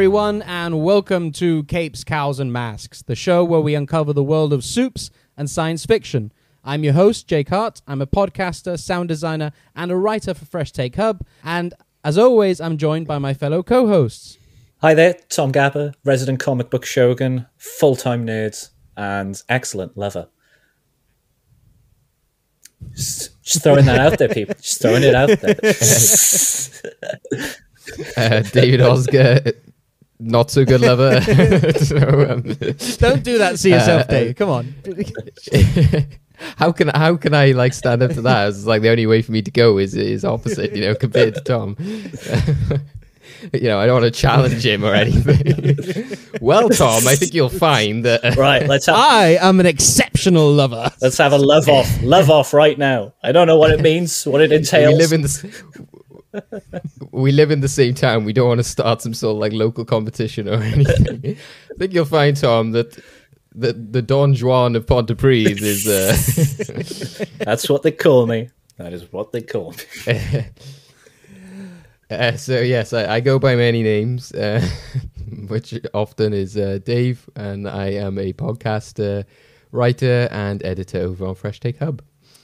everyone, and welcome to Capes, Cowls Masks, the show where we uncover the world of soups and science fiction. I'm your host, Jake Hart. I'm a podcaster, sound designer, and a writer for Fresh Take Hub. And as always, I'm joined by my fellow co-hosts. Hi there, Tom Gapper, resident comic book shogun, full-time nerd, and excellent lover. Just throwing that out there, people. Just throwing it out there. David Oscar, not so good lover. Don't do that to yourself, Dave. Come on. How can I like stand up to that? It's like the only way for me to go is opposite, compared to Tom. I don't want to challenge him or anything. Well, Tom, I think you'll find that. Right, I am an exceptional lover. Let's have a love off. Love off right now. I don't know what it means, what it entails. We live in the same town. We don't want to start some sort of like local competition or anything. I think you'll find, Tom, that the Don Juan of Pontypridd is. That's what they call me. That is what they call me. So yes, I go by many names, which often is Dave, and I am a podcast writer and editor over on Fresh Take Hub.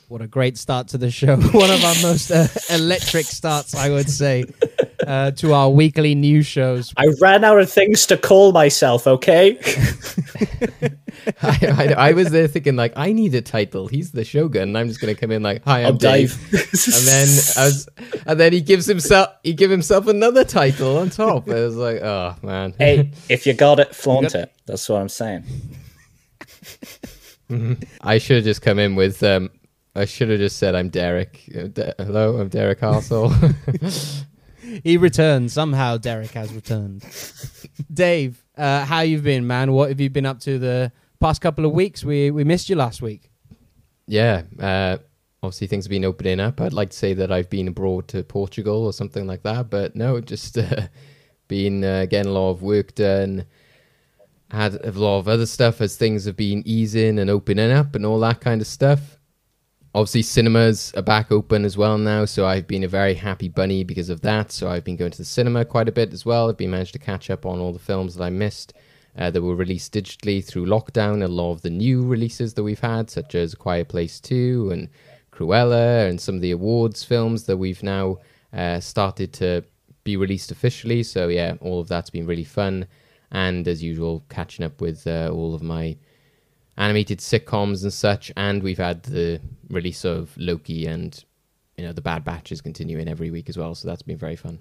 What a great start to the show. One of our most electric starts, I would say, to our weekly news shows. I ran out of things to call myself, okay? I was there thinking, like, I need a title. He's the Shogun, and I'm just going to come in like, hi, I'm Dave. and then he gives himself another title on top. I was like, oh, man. Hey, if you got it, flaunt it. That's what I'm saying. I should have just come in with... I should have just said I'm Derek. Hello, I'm Derek Harsel. He returned. Somehow Derek has returned. Dave, how you been, man? What have you been up to the past couple of weeks? We missed you last week. Yeah, obviously things have been opening up. I'd like to say that I've been abroad to Portugal or something like that, but no, just been getting a lot of work done. Had a lot of other stuff as things have been easing and opening up and all that kind of stuff. Obviously, cinemas are back open as well now, so I've been a very happy bunny because of that. So I've been going to the cinema quite a bit as well. I've been managed to catch up on all the films that I missed that were released digitally through lockdown. A lot of the new releases that we've had, such as Quiet Place 2 and Cruella, and some of the awards films that we've now started to be released officially. So yeah, all of that's been really fun. And as usual, catching up with all of my animated sitcoms and such, and we've had the release of Loki, and the Bad Batch is continuing every week as well, so that's been very fun.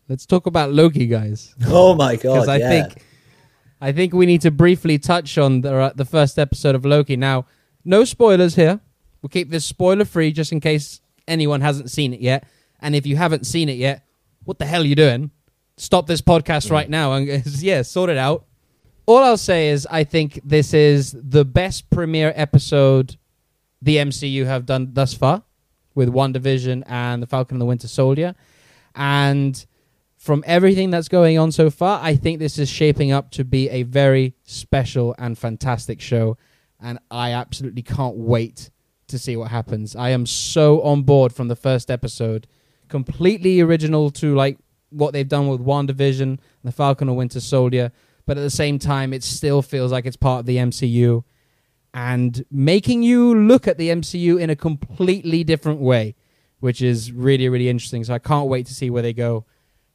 Let's talk about Loki, guys. Oh my god! I think we need to briefly touch on the first episode of Loki. Now, no spoilers here. We'll keep this spoiler free just in case anyone hasn't seen it yet. And if you haven't seen it yet, what the hell are you doing? Stop this podcast right now and sort it out. All I'll say is I think this is the best premiere episode the MCU have done thus far with WandaVision and The Falcon and the Winter Soldier. And from everything that's going on so far, I think this is shaping up to be a very special and fantastic show. And I absolutely can't wait to see what happens. I am so on board from the first episode. Completely original to like what they've done with WandaVision and The Falcon and Winter Soldier. But at the same time, it still feels like it's part of the MCU and making you look at the MCU in a completely different way, which is really, really interesting. So I can't wait to see where they go.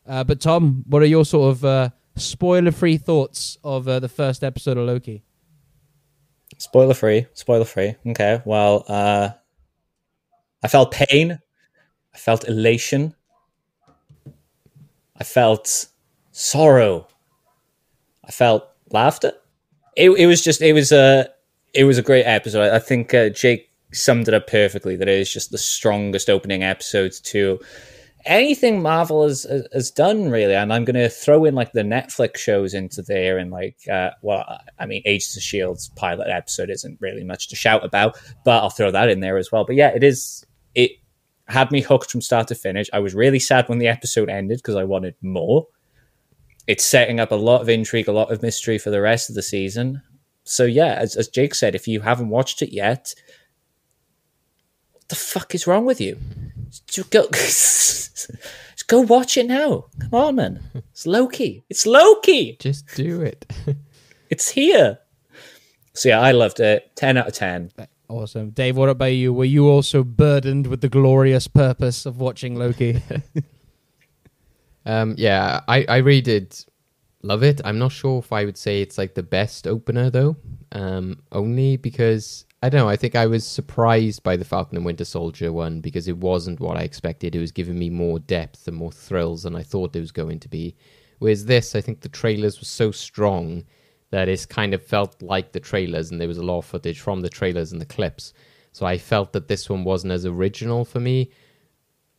But Tom, what are your sort of spoiler-free thoughts of the first episode of Loki? Spoiler-free. Okay, well, I felt pain. I felt elation. I felt sorrow. I felt laughter. It was a great episode. I think Jake summed it up perfectly. That it is just the strongest opening episode to anything Marvel has done, really. And I'm going to throw in like the Netflix shows into there, and like, Agents of S.H.I.E.L.'s pilot episode isn't really much to shout about, but I'll throw that in there as well. But yeah, it had me hooked from start to finish. I was really sad when the episode ended because I wanted more. It's setting up a lot of intrigue, a lot of mystery for the rest of the season. So yeah, as Jake said, if you haven't watched it yet, what the fuck is wrong with you? Just go watch it now. Come on, man. It's Loki. It's Loki. Just do it. It's here. So yeah, I loved it. 10 out of 10. Awesome. Dave, what about you? Were you also burdened with the glorious purpose of watching Loki? Yeah, I really did love it. I'm not sure if I would say it's like the best opener though. Only because I don't know, I think I was surprised by the Falcon and Winter Soldier one because it wasn't what I expected. It was giving me more depth and more thrills than I thought it was going to be. Whereas this, I think the trailers were so strong that it's kind of felt like the trailers, and there was a lot of footage from the trailers and the clips. So I felt that this one wasn't as original for me.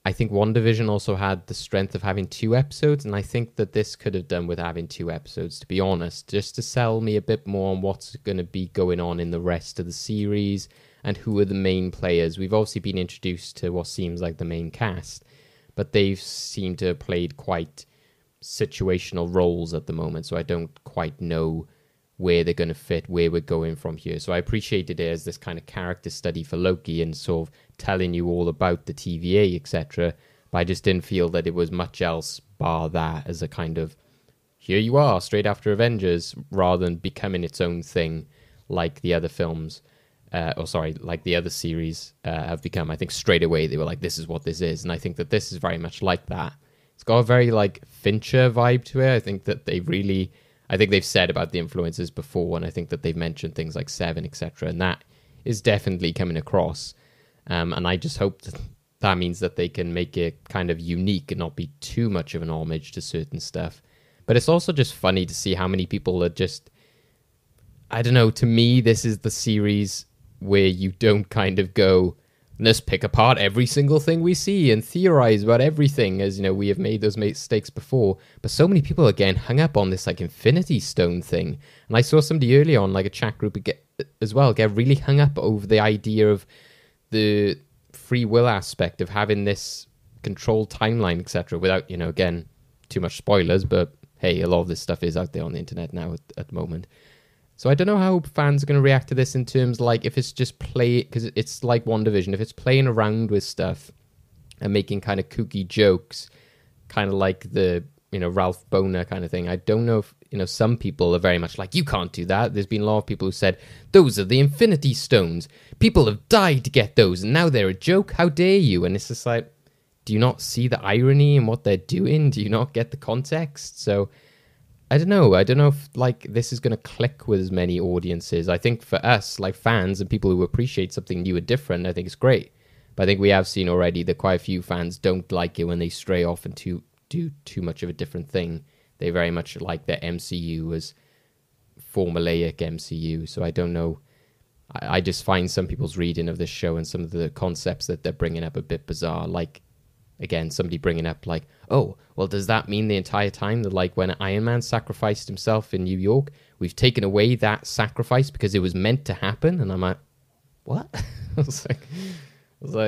I think WandaVision also had the strength of having 2 episodes, and I think that this could have done with having 2 episodes, to be honest, just to sell me a bit more on what's going to be going on in the rest of the series and who are the main players. We've obviously been introduced to what seems like the main cast, but they've seemed to have played quite situational roles at the moment, so I don't quite know where they're going to fit, where we're going from here. So I appreciated it as this kind of character study for Loki and sort of telling you all about the TVA, etc. But I just didn't feel that it was much else bar that as a kind of, here you are, straight after Avengers, rather than becoming its own thing like the other films, like the other series have become. I think straight away they were like, this is what this is. And I think that this is very much like that. It's got a very like Fincher vibe to it. I think that they've said about the influences before, and I think that they've mentioned things like Seven, etc. And that is definitely coming across. And I just hope that means that they can make it kind of unique and not be too much of an homage to certain stuff. But it's also just funny to see how many people are just, I don't know, to me, this is the series where you don't kind of go, let's pick apart every single thing we see and theorize about everything, as, you know, we have made those mistakes before. But so many people, again, hung up on this, like, Infinity Stone thing. And I saw somebody early on, like, a chat group get really hung up over the idea of the free will aspect of having this controlled timeline, etc., without, you know, again, too much spoilers, but hey, a lot of this stuff is out there on the internet now at the moment. So I don't know how fans are going to react to this in terms like if it's just because it's like WandaVision, if it's playing around with stuff and making kind of kooky jokes, kind of like the, you know, Ralph Boner kind of thing. I don't know if, you know, some people are very much like, you can't do that. There's been a lot of people who said, those are the Infinity Stones. People have died to get those, and now they're a joke. How dare you? And it's just like, do you not see the irony in what they're doing? Do you not get the context? So I don't know. I don't know if like this is going to click with as many audiences. I think for us, like fans and people who appreciate something new and different, I think it's great. But I think we have seen already that quite a few fans don't like it when they stray off and do too much of a different thing. They very much like their MCU as formulaic MCU. So I don't know. I just find some people's reading of this show and some of the concepts that they're bringing up a bit bizarre. Like, again, somebody bringing up like, oh, well, does that mean the entire time that like when Iron Man sacrificed himself in New York, we've taken away that sacrifice because it was meant to happen? And I'm like, what? I was like,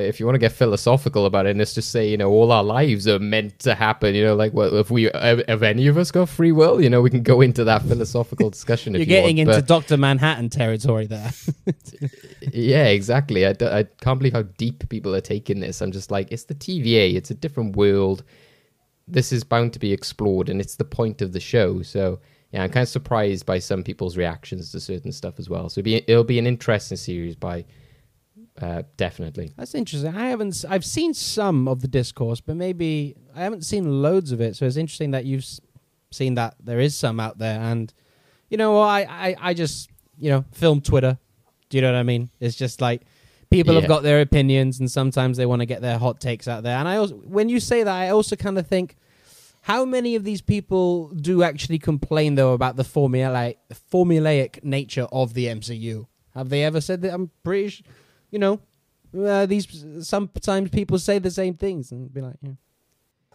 if you want to get philosophical about it, let's just say, you know, all our lives are meant to happen. You know, like, well, if any of us got free will, you know, we can go into that philosophical discussion. You're getting into Dr. Manhattan territory there. Yeah, exactly. I can't believe how deep people are taking this. I'm just like, it's the TVA. It's a different world. This is bound to be explored, and it's the point of the show. So, yeah, I'm kind of surprised by some people's reactions to certain stuff as well. So it'll be an interesting series definitely. That's interesting. I've seen some of the discourse, but maybe I haven't seen loads of it. So it's interesting that you've seen that there is some out there. And, you know, I just, you know, film Twitter. Do you know what I mean? It's just like people have got their opinions, and sometimes they want to get their hot takes out there. And I also, when you say that, I also kind of think, how many of these people do actually complain, though, about the formulaic nature of the MCU? Have they ever said that? I'm pretty sure. You know, sometimes people say the same things and be like, yeah.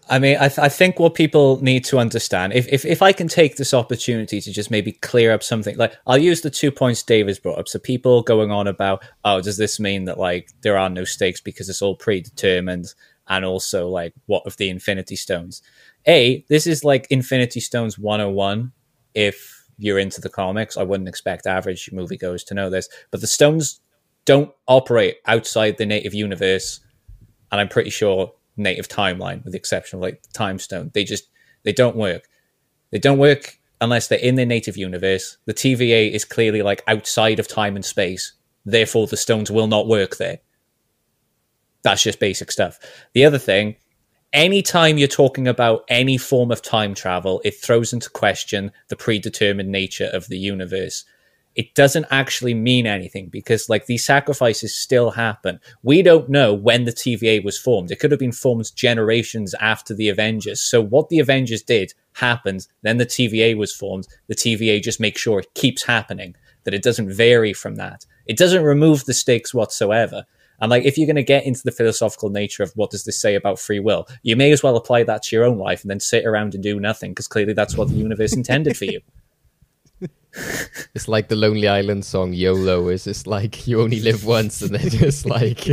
I mean, I think what people need to understand, if I can take this opportunity to just maybe clear up something, like I'll use the 2 points Dave has brought up. So people going on about, oh, does this mean that like there are no stakes because it's all predetermined? And also like, what of the Infinity Stones? This is like Infinity Stones 101. If you're into the comics, I wouldn't expect average moviegoers to know this, but the stones don't operate outside the native universe, and I'm pretty sure native timeline, with the exception of like the Time Stone. They don't work. They don't work unless they're in their native universe. The TVA is clearly like outside of time and space. Therefore, the stones will not work there. That's just basic stuff. The other thing, anytime you're talking about any form of time travel, it throws into question the predetermined nature of the universe. It doesn't actually mean anything because like these sacrifices still happen. We don't know when the TVA was formed. It could have been formed generations after the Avengers. So what the Avengers did happened. Then the TVA was formed. The TVA just makes sure it keeps happening, that it doesn't vary from that. It doesn't remove the stakes whatsoever. And like, if you're going to get into the philosophical nature of what does this say about free will, you may as well apply that to your own life and then sit around and do nothing, because clearly that's what the universe intended for you. It's like the Lonely Island song YOLO. It's just like you only live once, and then just like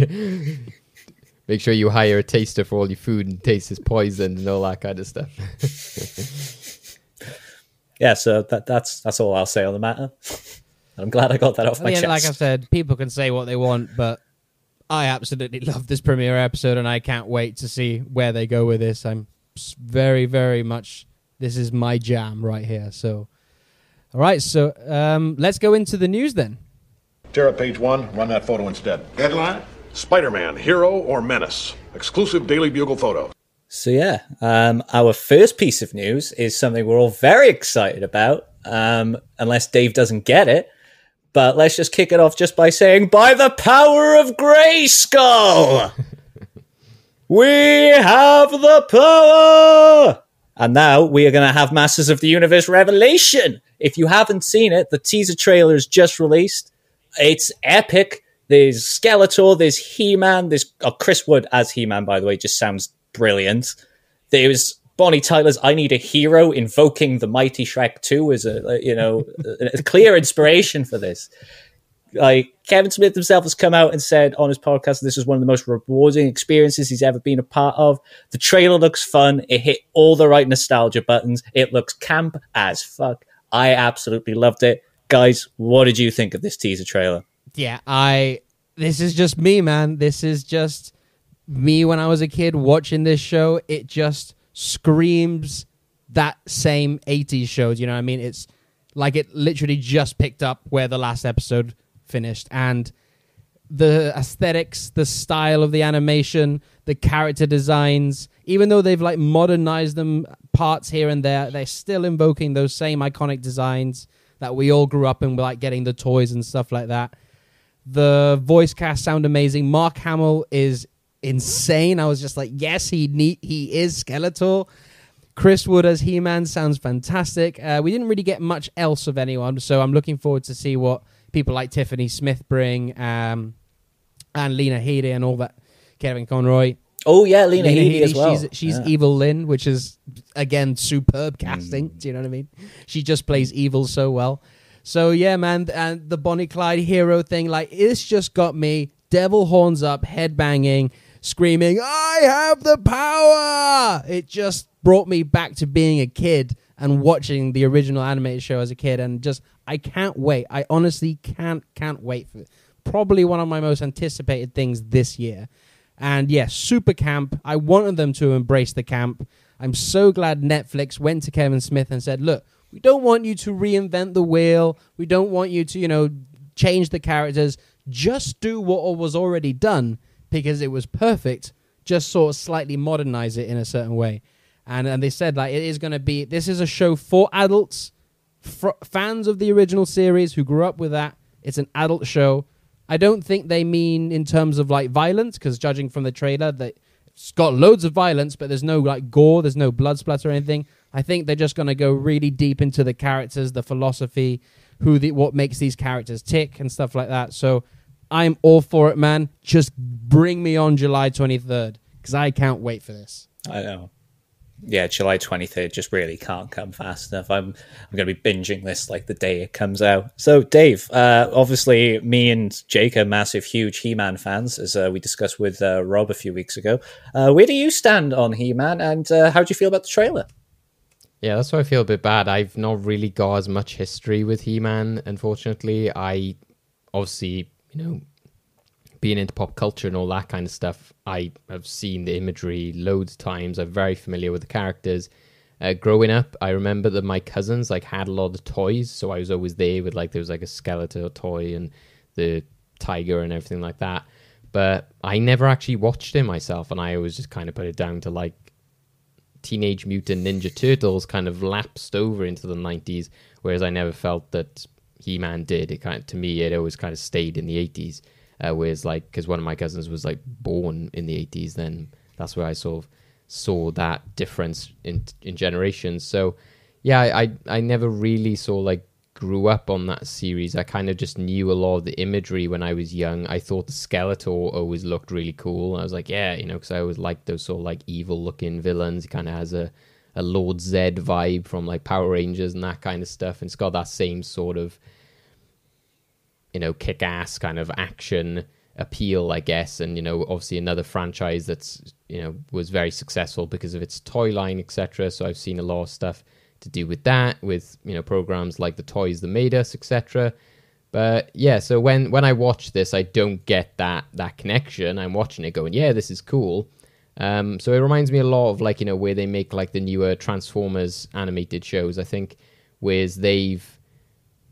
make sure you hire a taster for all your food and taste his poison and all that kind of stuff. Yeah, so that's all I'll say on the matter. I'm glad I got that off my chest. Like I said, people can say what they want, but I absolutely love this premiere episode, and I can't wait to see where they go with this. I'm very, very much, this is my jam right here. So, all right, so let's go into the news then. Tear up page 1, run that photo instead. Headline: Spider-Man, hero or menace? Exclusive Daily Bugle photo. So yeah, our first piece of news is something we're all very excited about, unless Dave doesn't get it. But let's just kick it off just by saying, by the power of Grayskull, we have the power! And now we are going to have Masters of the Universe Revelation. If you haven't seen it, the teaser trailer is just released. It's epic. There's Skeletor, there's He-Man, there's Chris Wood as He-Man, by the way, just sounds brilliant. There's Bonnie Tyler's I Need a Hero invoking the mighty Shrek 2 as a clear inspiration for this. Like, Kevin Smith himself has come out and said on his podcast this is one of the most rewarding experiences he's ever been a part of. The trailer looks fun. It hit all the right nostalgia buttons. It looks camp as fuck. I absolutely loved it. Guys, what did you think of this teaser trailer? Yeah, this is just me, man. This is just me when I was a kid watching this show. It just screams that same 80s shows, you know what I mean? It's like it literally just picked up where the last episode finished, and the aesthetics, the style of the animation, the character designs, even though they've like modernized them parts here and there, they're still invoking those same iconic designs that we all grew up in, like getting the toys and stuff like that. The voice cast sound amazing. Mark Hamill is insane. I was just like, yes, he is Skeletor. Chris Wood as He-Man sounds fantastic. We didn't really get much else of anyone, so I'm looking forward to see what people like Tiffany Smith bring, and Lena Headey and all that. Kevin Conroy. Oh yeah, Lena Headey as well. She's Evil Lynn, which is again superb casting. Do you know what I mean? She just plays evil so well. So yeah, man, and the Bonnie Clyde hero thing, like it's just got me devil horns up, head banging, screaming, I have the power! It just brought me back to being a kid and watching the original animated show as a kid, and just, I can't wait. I honestly can't wait for it. Probably one of my most anticipated things this year. And yeah, super camp. I wanted them to embrace the camp. I'm so glad Netflix went to Kevin Smith and said, look, we don't want you to reinvent the wheel. We don't want you to, change the characters. Just do what was already done, because it was perfect. Just sort of slightly modernize it in a certain way. And they said, like, it is going to be, this is a show for adults, fans of the original series who grew up with that. It's an adult show. I don't think they mean in terms of, like, violence, because judging from the trailer, it's got loads of violence, but there's no, like, gore, there's no blood splatter or anything. I think they're just going to go really deep into the characters, the philosophy, what makes these characters tick and stuff like that. So I'm all for it, man. Just bring me on July 23rd, because I can't wait for this. I know. Yeah, July 23rd just really can't come fast enough. I'm going to be binging this like the day it comes out. So, Dave, obviously me and Jake are massive, huge He-Man fans, as we discussed with Rob a few weeks ago. Where do you stand on He-Man, and how do you feel about the trailer? Yeah, that's why I feel a bit bad. I've not really got as much history with He-Man, unfortunately. I obviously, been being into pop culture and all that kind of stuff, I have seen the imagery loads of times. I'm very familiar with the characters. Growing up, I remember that my cousins like had a lot of toys, so I was always there with like, there was like a Skeletor toy and the tiger and everything like that. But I never actually watched it myself, and I always just kind of put it down to like Teenage Mutant Ninja Turtles kind of lapsed over into the 90s, whereas I never felt that He-Man did. It kind of, to me, it always kind of stayed in the 80s. Whereas like, because one of my cousins was like born in the 80s, then that's where I sort of saw that difference in generations. So yeah, I never really saw like grew up on that series. I kind of just knew a lot of the imagery when I was young. I thought the Skeletor always looked really cool. I was like, yeah, you know, because I always liked those sort of like evil looking villains. He kind of has a Lord Zed vibe from like Power Rangers and that kind of stuff, and it's got that same sort of, you know, kick-ass kind of action appeal, I guess. And, you know, obviously another franchise that's, you know, was very successful because of its toy line, etc. So I've seen a lot of stuff to do with that, with, you know, programs like The Toys That Made Us, etc. But yeah, so when I watch this, I don't get that connection. I'm watching it going, yeah, this is cool. So it reminds me a lot of like, you know, where they make like the newer Transformers animated shows. I think whereas they've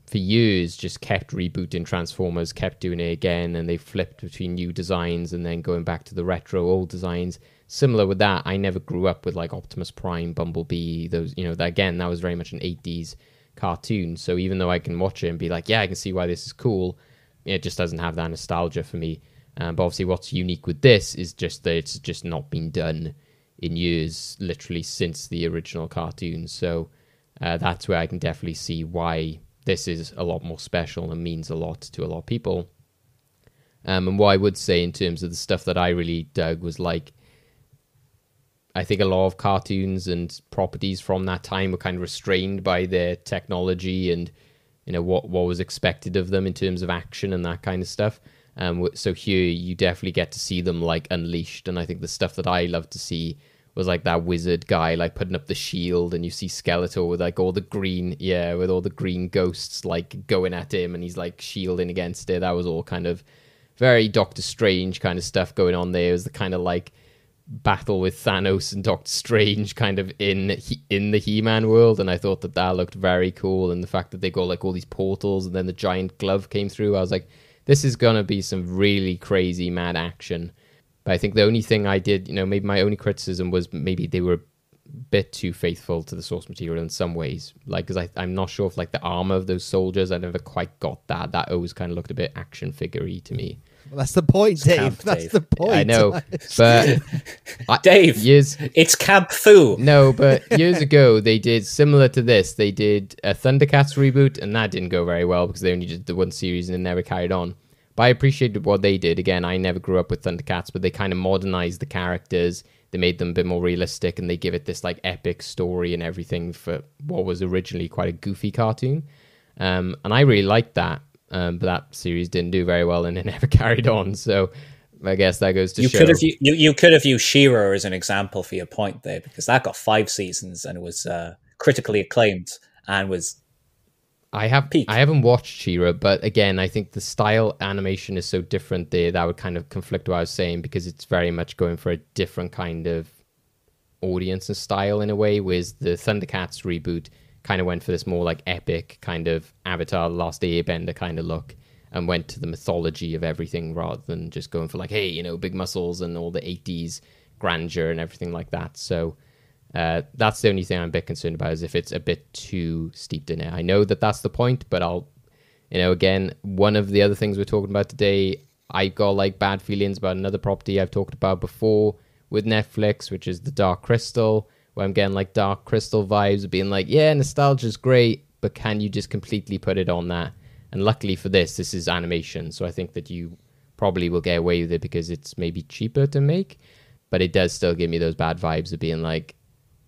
for years just kept rebooting Transformers, kept doing it again, and they flipped between new designs and then going back to the retro old designs. Similar with that, I never grew up with like Optimus Prime, Bumblebee, those, you know, that, again, that was very much an 80s cartoon. So even though I can watch it and be like, yeah, I can see why this is cool, it just doesn't have that nostalgia for me. But obviously what's unique with this is just that it's just not been done in years, literally since the original cartoon. So that's where I can definitely see why this is a lot more special and means a lot to a lot of people. And what I would say in terms of the stuff that I really dug was like, I think a lot of cartoons and properties from that time were kind of restrained by their technology and, you know, what was expected of them in terms of action and that kind of stuff. So here you definitely get to see them like unleashed. And I think the stuff that I love to see was like that wizard guy like putting up the shield, and you see Skeletor with like all the green, with all the green ghosts like going at him, and he's like shielding against it. That was all kind of very Doctor Strange kind of stuff going on there. It was the kind of like battle with Thanos and Doctor Strange kind of in the He-Man world, and I thought that looked very cool. And the fact that they got like all these portals and then the giant glove came through, I was like, this is gonna be some really crazy mad action. But I think the only thing I did, you know, maybe my only criticism was maybe they were a bit too faithful to the source material in some ways. Like, because I'm not sure if like the armor of those soldiers, I never quite got that. That always kind of looked a bit action figure-y to me. Well, that's the point, Dave. That's the point. I know, but Dave, it's Camp Foo. No, but years ago they did similar to this. They did a Thundercats reboot, and that didn't go very well because they only did the one series and it never carried on. But I appreciated what they did. Again, I never grew up with Thundercats, but they kind of modernized the characters. They made them a bit more realistic, and they give it this like epic story and everything for what was originally quite a goofy cartoon. And I really liked that. But that series didn't do very well, and it never carried on. So I guess that goes to show. You could have used She-Ra as an example for your point there, because that got 5 seasons and it was critically acclaimed and was peak. I haven't watched She-Ra, but again, I think the style animation is so different there that would kind of conflict with what I was saying, because it's very much going for a different kind of audience and style in a way, whereas the Thundercats reboot kind of went for this more like epic kind of Avatar Last Airbender kind of look, and went to the mythology of everything rather than just going for like, hey, you know, big muscles and all the 80s grandeur and everything like that. So that's the only thing I'm a bit concerned about, is if it's a bit too steeped in it. I know that that's the point, but I'll, you know, again, one of the other things we're talking about today, I got like bad feelings about another property I've talked about before with Netflix, which is the Dark Crystal, where I'm getting like Dark Crystal vibes of being like, yeah, nostalgia's great, but can you just completely put it on that? And luckily for this is animation, so I think that you probably will get away with it because it's maybe cheaper to make, but it does still give me those bad vibes of being like,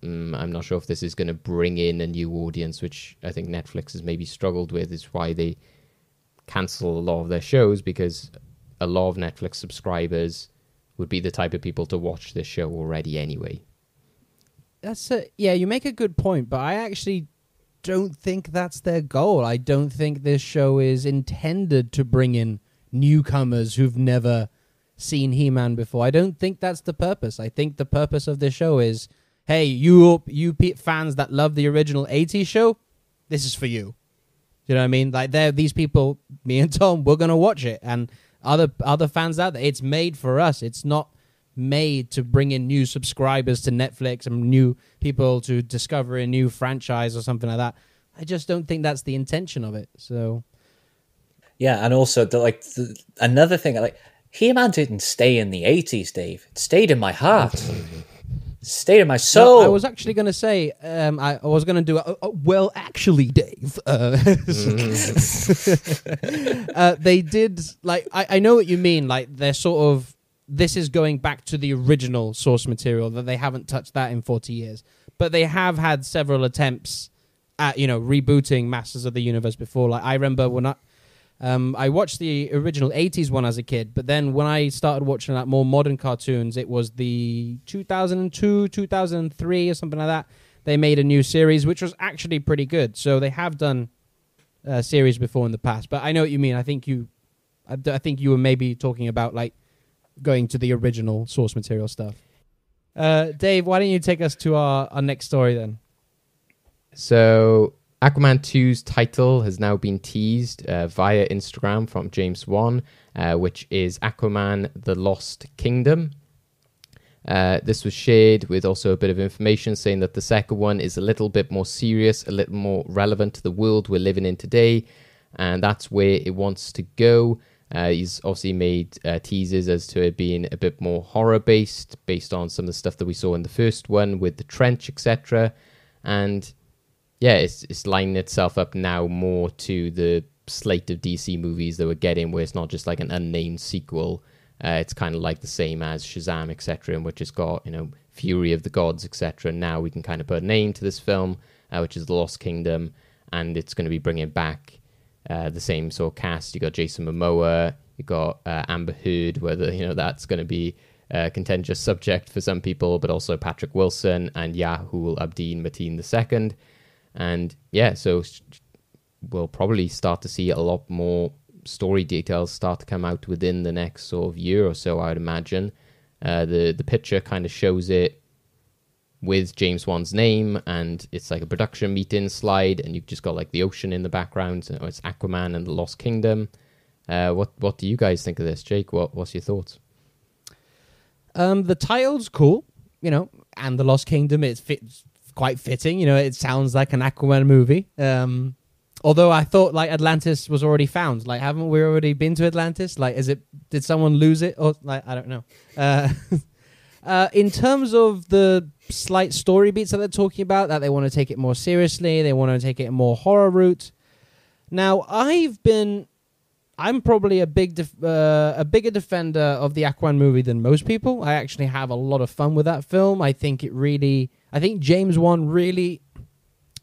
I'm not sure if this is going to bring in a new audience, which I think Netflix has maybe struggled with, is why they cancel a lot of their shows, because a lot of Netflix subscribers would be the type of people to watch this show already anyway. You make a good point, but I actually don't think that's their goal. I don't think this show is intended to bring in newcomers who've never seen He-Man before. I don't think that's the purpose. I think the purpose of this show is, hey, you fans that love the original 80s show, this is for you. You know what I mean? Like, these people, me and Tom, we're going to watch it. And other fans out there, it's made for us. It's not made to bring in new subscribers to Netflix and new people to discover a new franchise or something like that. I just don't think that's the intention of it. So, yeah, and also another thing, like, He-Man didn't stay in the 80s, Dave. It stayed in my heart. Stayed in my soul. No, I was actually going to say, I was going to do well, actually, Dave. They did, like, I know what you mean. Like, they're sort of, this is going back to the original source material, that they haven't touched that in 40 years. But they have had several attempts at, rebooting Masters of the Universe before. Like, I remember when I watched the original 80s one as a kid, but then when I started watching like more modern cartoons, it was the 2002, 2003 or something like that. They made a new series, which was actually pretty good. So they have done a series before in the past, but I know what you mean. I think you were maybe talking about like going to the original source material stuff. Dave, why don't you take us to our next story then? So Aquaman 2's title has now been teased via Instagram from James Wan, which is Aquaman The Lost Kingdom. This was shared with also a bit of information saying that the second one is a little bit more serious, a little more relevant to the world we're living in today, and that's where it wants to go. He's obviously made teasers as to it being a bit more horror-based, based on some of the stuff that we saw in the first one with the trench, etc. And yeah, it's lining itself up now more to the slate of DC movies that we're getting, where it's not just like an unnamed sequel. It's kind of like the same as Shazam, etc., in which it's got, Fury of the Gods, etc. Now we can kind of put a name to this film, which is The Lost Kingdom, and it's going to be bringing back the same sort of cast. You got Jason Momoa, you got Amber Heard, whether that's going to be a contentious subject for some people, but also Patrick Wilson and Yahul Abdin Mateen II. And yeah, so we'll probably start to see a lot more story details start to come out within the next sort of year or so, I would imagine. The picture kind of shows it with James Wan's name, and it's like a production meeting slide, and you've just got like the ocean in the background. So it's Aquaman and the Lost Kingdom. What do you guys think of this, Jake? What's your thoughts? The title's cool, and the Lost Kingdom, it fits quite fitting. It sounds like an Aquaman movie. Although I thought like Atlantis was already found. Like, haven't we already been to Atlantis? Like, did someone lose it? Or like, I don't know. In terms of the slight story beats that they're talking about, that they want to take it more seriously, they want to take it a more horror route. Now, I'm probably a bigger defender of the Aquaman movie than most people. I actually have a lot of fun with that film. I think James Wan really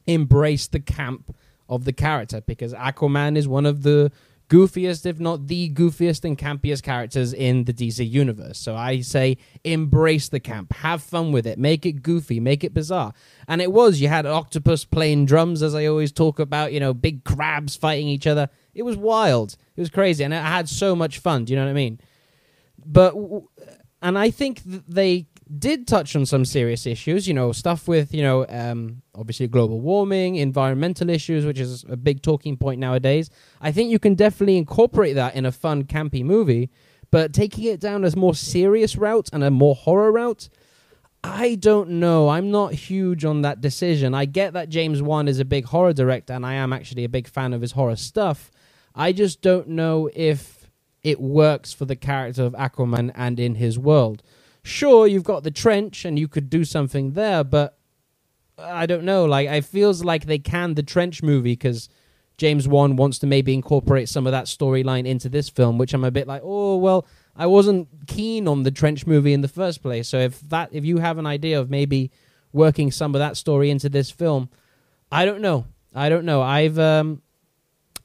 embraced the camp of the character, because Aquaman is one of the goofiest, if not the goofiest and campiest characters in the DC universe. So I say embrace the camp, have fun with it, make it goofy, make it bizarre. And you had an octopus playing drums, as I always talk about, big crabs fighting each other. It was wild. It was crazy, and I had so much fun. Do you know what I mean? And I think they did touch on some serious issues, stuff with, obviously global warming, environmental issues, which is a big talking point nowadays. I think you can definitely incorporate that in a fun, campy movie, but taking it down as more serious route and a more horror route, I don't know. I'm not huge on that decision. I get that James Wan is a big horror director, and I am actually a big fan of his horror stuff. I just don't know if it works for the character of Aquaman and in his world. Sure, you've got the trench, and you could do something there, but I don't know. Like, it feels like they canned the trench movie because James Wan wants to maybe incorporate some of that storyline into this film, which I'm a bit like, oh, well, I wasn't keen on the trench movie in the first place. So if you have an idea of maybe working some of that story into this film, I don't know.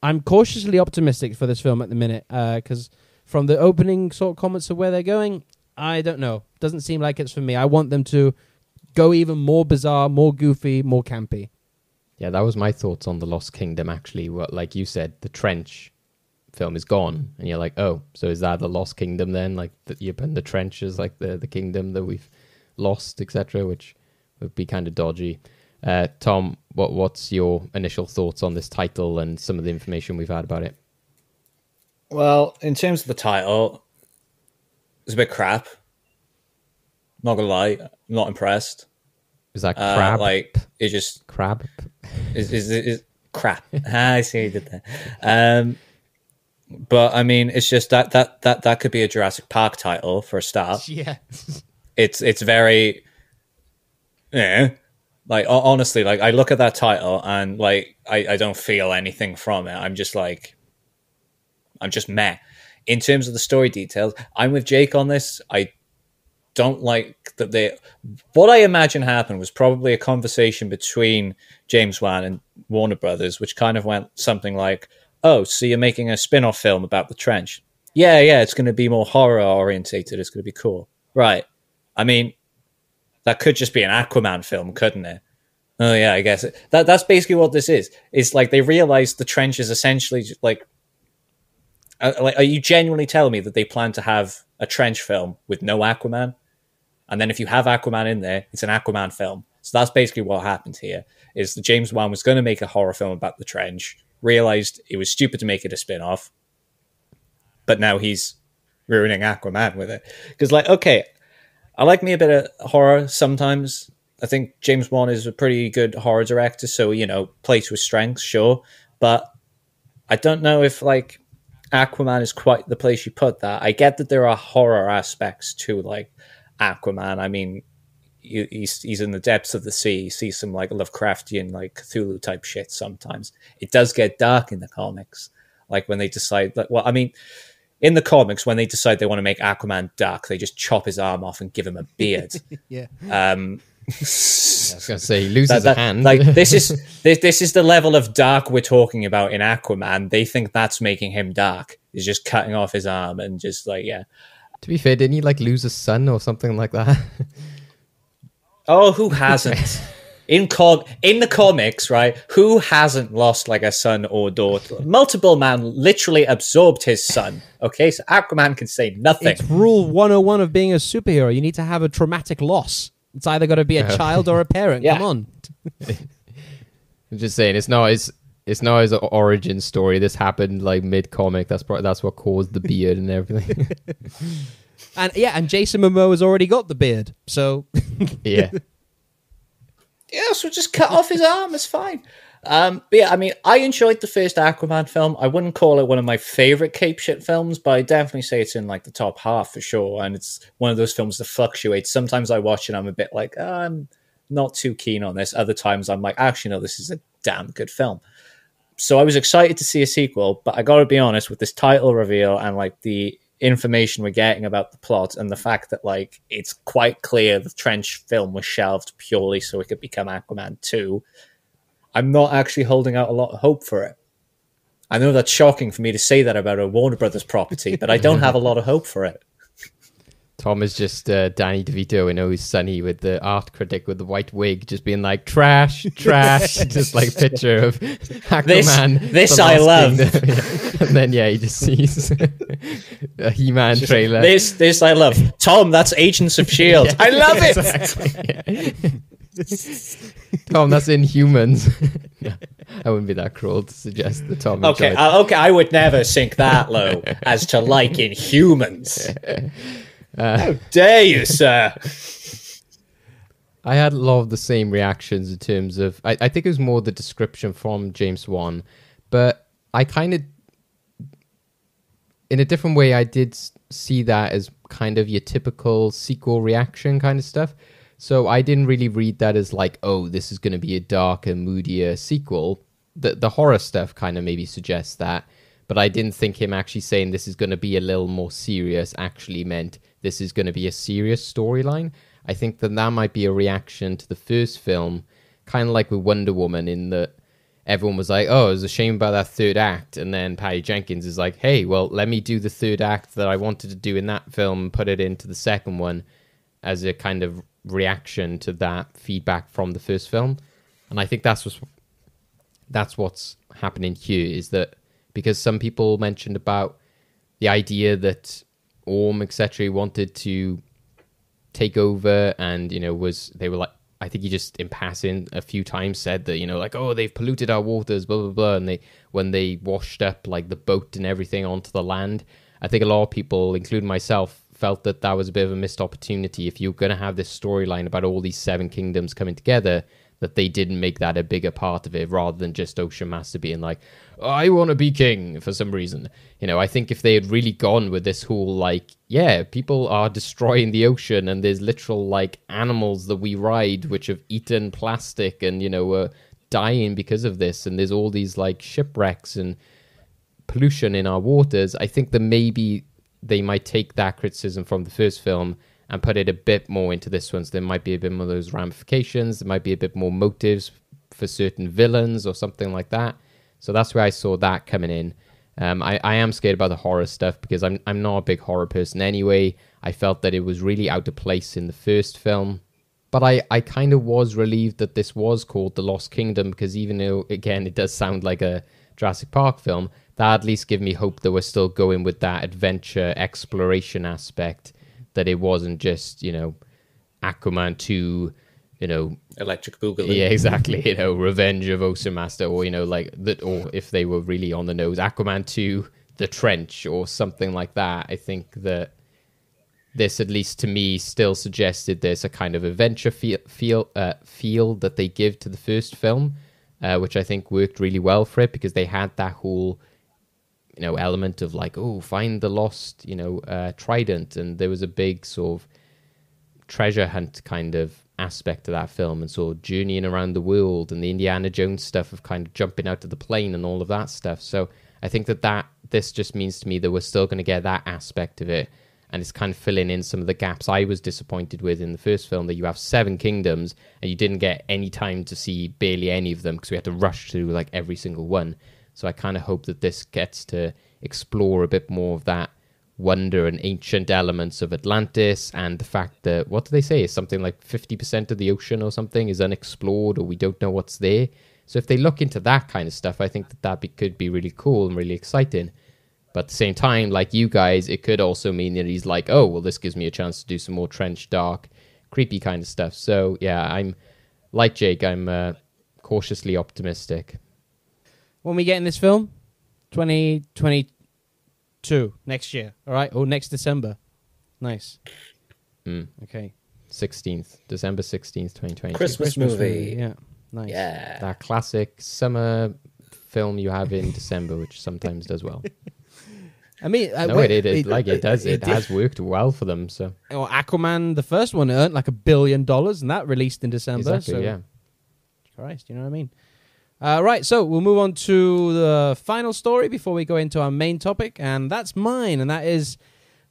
I'm cautiously optimistic for this film at the minute, because from the opening sort of comments of where they're going, I don't know. Doesn't seem like it's for me. I want them to go even more bizarre, more goofy, more campy. Yeah, that was my thoughts on The Lost Kingdom, actually. Like you said, the trench film is gone, and you're like, oh, so is that the Lost Kingdom then? Like that you're in the trenches, like the kingdom that we've lost, etc., which would be kind of dodgy. Tom, what's your initial thoughts on this title and some of the information we've had about it? Well, in terms of the title, it's a bit crap. Not gonna lie, I'm not impressed. Is that crab? Like it just crab? Is crap? I see you did that. But I mean, it's just that could be a Jurassic Park title for a start. Yeah, it's very, yeah. Like honestly, like I look at that title and like I don't feel anything from it. I'm just meh. In terms of the story details, I'm with Jake on this. I don't like that what I imagine happened was probably a conversation between James Wan and Warner Brothers, which kind of went something like, oh, so you're making a spin-off film about the trench. Yeah, it's going to be more horror orientated. It's going to be cool. Right. I mean, that could just be an Aquaman film, couldn't it? Oh yeah, I guess that's basically what this is. It's like they realized the trench is essentially like are you genuinely telling me that they plan to have a trench film with no Aquaman? And then if you have Aquaman in there, it's an Aquaman film. So that's basically what happened here, is that James Wan was going to make a horror film about the trench, realized it was stupid to make it a spin-off, but now he's ruining Aquaman with it. Because, like, okay, I like me a bit of horror sometimes. I think James Wan is a pretty good horror director, so, you know, play to his strengths, sure. But I don't know if, like, Aquaman is quite the place you put that. I get that there are horror aspects to, like, Aquaman. I mean, he's in the depths of the sea. You see some like Lovecraftian, like Cthulhu type shit sometimes. It does get dark in the comics, like when they decide that. Well, I mean, in the comics, when they decide they want to make Aquaman dark, they just chop his arm off and give him a beard. yeah. I was gonna say he loses a hand. Like this is the level of dark we're talking about in Aquaman. They think that's making him dark. Is just cutting off his arm and just like, yeah. To be fair, didn't he like lose a son or something like that? Oh, who hasn't? In the comics, right? Who hasn't lost like a son or daughter? Multiple Man literally absorbed his son. Okay, so Aquaman can say nothing. It's rule 101 of being a superhero. You need to have a traumatic loss. It's either got to be a child or a parent. Yeah. Come on. I'm just saying, it's not his origin story. This happened like mid-comic. That's what caused the beard and everything. and Jason Momoa has already got the beard, so yeah. Yeah, so just cut off his arm. It's fine. But yeah, I mean, I enjoyed the first Aquaman film. I wouldn't call it one of my favorite cape shit films, but I definitely say it's in like the top half for sure. And it's one of those films that fluctuates. Sometimes I watch it and I'm a bit like, I'm not too keen on this. Other times I'm like, actually, no, this is a damn good film. So I was excited to see a sequel, but I got to be honest with this title reveal and like the information we're getting about the plot and the fact that like it's quite clear the Trench film was shelved purely so it could become Aquaman 2. I'm not actually holding out a lot of hope for it. I know that's shocking for me to say that about a Warner Brothers property, but I don't have a lot of hope for it. Tom is just Danny DeVito in Always Sunny with the art critic with the white wig just being like, trash, just like a picture of Aquaman. This I love. And then, yeah, he just sees a He-Man trailer. This I love. Tom, that's Agents of S.H.I.E.L.D. Yeah, I love it! Exactly. Tom, that's Inhumans. Yeah, I wouldn't be that cruel to suggest that Tom Okay, I would never sink that low as to like Inhumans. How dare you, sir? I had a lot of the same reactions in terms of... I think it was more the description from James Wan, but I kind of... In a different way, I did see that as kind of your typical sequel reaction kind of stuff. So I didn't really read that as like, oh, this is going to be a darker, moodier sequel. The horror stuff kind of maybe suggests that, but I didn't think him actually saying this is going to be a little more serious actually meant this is going to be a serious storyline. I think that might be a reaction to the first film, kind of like with Wonder Woman, in that everyone was like, oh, it was a shame about that third act. And then Patty Jenkins is like, hey, well, let me do the third act that I wanted to do in that film and put it into the second one as a kind of reaction to that feedback from the first film. And I think that's what's happening here, is that because some people mentioned about the idea that Orm, etc., wanted to take over, and they were like, I think he just in passing a few times said that like, oh, they've polluted our waters, blah blah blah, and when they washed up like the boat and everything onto the land, I think a lot of people, including myself, felt that was a bit of a missed opportunity. If you're going to have this storyline about all these 7 kingdoms coming together, that they didn't make that a bigger part of it, rather than just Ocean Master being like, I want to be king for some reason. I think if they had really gone with this whole, like, yeah, people are destroying the ocean, and there's literal, like, animals that we ride which have eaten plastic and, are dying because of this, and there's all these, like, shipwrecks and pollution in our waters, I think that maybe they might take that criticism from the first film and put it a bit more into this one. So there might be a bit more of those ramifications. There might be a bit more motives for certain villains or something like that. So that's where I saw that coming in. I am scared about the horror stuff because I'm not a big horror person anyway. I felt that it was really out of place in the first film. But I kind of was relieved that this was called The Lost Kingdom, because even though, again, it does sound like a Jurassic Park film, that at least gave me hope that we're still going with that adventure exploration aspect, that it wasn't just, Aquaman 2, Electric Boogaloo. Yeah, exactly. Revenge of Ocean Master, or, like that, or if they were really on the nose, Aquaman 2, The Trench, or something like that. I think that this, at least to me, still suggested there's a kind of adventure feel that they give to the first film, which I think worked really well for it, because they had that whole element of like, oh, find the lost, trident, and there was a big sort of treasure hunt kind of aspect to that film, and sort of journeying around the world, and the Indiana Jones stuff of kind of jumping out of the plane and all of that stuff. So I think that this just means to me that we're still going to get that aspect of it, and it's kind of filling in some of the gaps I was disappointed with in the first film, that you have 7 kingdoms and you didn't get any time to see barely any of them because we had to rush through like every single one. So I kind of hope that this gets to explore a bit more of that wonder and ancient elements of Atlantis, and the fact that, what do they say, it's something like 50% of the ocean or something is unexplored, or we don't know what's there. So if they look into that kind of stuff, I think that could be really cool and really exciting. But at the same time, like you guys, it could also mean that he's like, oh, well, this gives me a chance to do some more trench, dark, creepy kind of stuff. So yeah, I'm like Jake, I'm cautiously optimistic. When we get in this film, 2022, next year, all right? Or next December. Nice. Okay. December 16th, 2020. Christmas movie. Yeah, nice. Yeah. That classic summer film you have in December, which sometimes does well. I mean, it has worked well for them. So, Aquaman, the first one, earned like $1 billion, and that released in December. Exactly, so, yeah. Christ, you know what I mean? Right, so we'll move on to the final story before we go into our main topic, and that's mine, and that is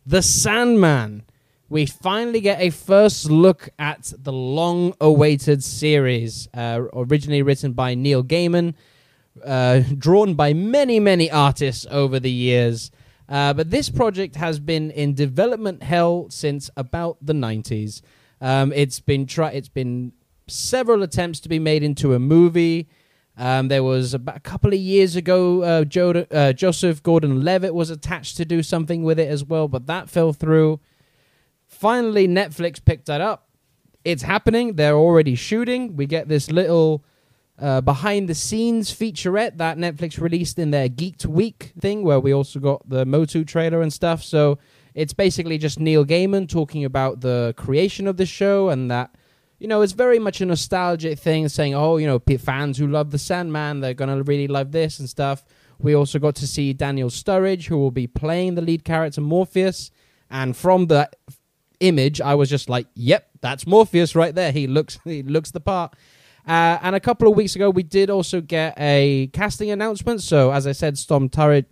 The Sandman. We finally get a first look at the long-awaited series, originally written by Neil Gaiman, drawn by many, many artists over the years. But this project has been in development hell since about the 90s. It's been several attempts to be made into a movie. There was about a couple of years ago, Joseph Gordon-Levitt was attached to do something with it as well, but that fell through. Finally, Netflix picked that up. It's happening. They're already shooting. We get this little behind-the-scenes featurette that Netflix released in their Geeked Week thing, where we also got the Motu trailer and stuff. So it's basically just Neil Gaiman talking about the creation of the show, and that, it's very much a nostalgic thing, saying, fans who love The Sandman, they're going to really love this and stuff. We also got to see Daniel Sturridge, who will be playing the lead character Morpheus, and from the image, I was just like, yep, that's Morpheus right there. He looks the part. And a couple of weeks ago, we did also get a casting announcement. So, as I said, Tom Sturridge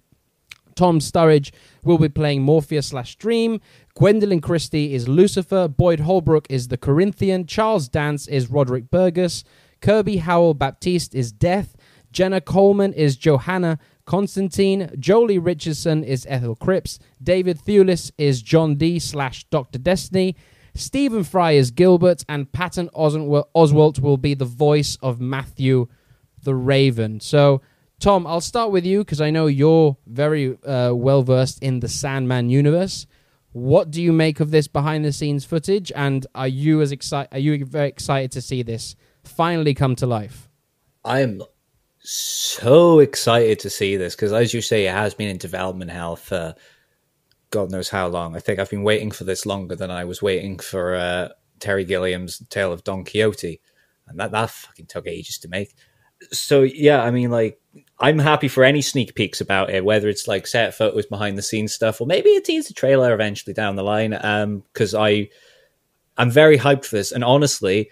will be playing Morpheus/Dream. Gwendolyn Christie is Lucifer. Boyd Holbrook is the Corinthian. Charles Dance is Roderick Burgess. Kirby Howell Baptiste is Death. Jenna Coleman is Johanna Constantine. Jolie Richardson is Ethel Cripps. David Thewlis is John D/Dr. Destiny. Stephen Fry is Gilbert, and Patton Oswalt will be the voice of Matthew the Raven. So, Tom, I'll start with you because I know you're very well-versed in the Sandman universe. What do you make of this behind-the-scenes footage, and are you very excited to see this finally come to life? I'm so excited to see this because, as you say, it has been in development hell for God knows how long. I think I've been waiting for this longer than I was waiting for Terry Gilliam's Tale of Don Quixote, and that fucking took ages to make. So yeah, I mean, like, I'm happy for any sneak peeks about it, whether it's like set photos, behind the scenes stuff, or maybe a teaser trailer eventually down the line. Because I'm very hyped for this, and honestly,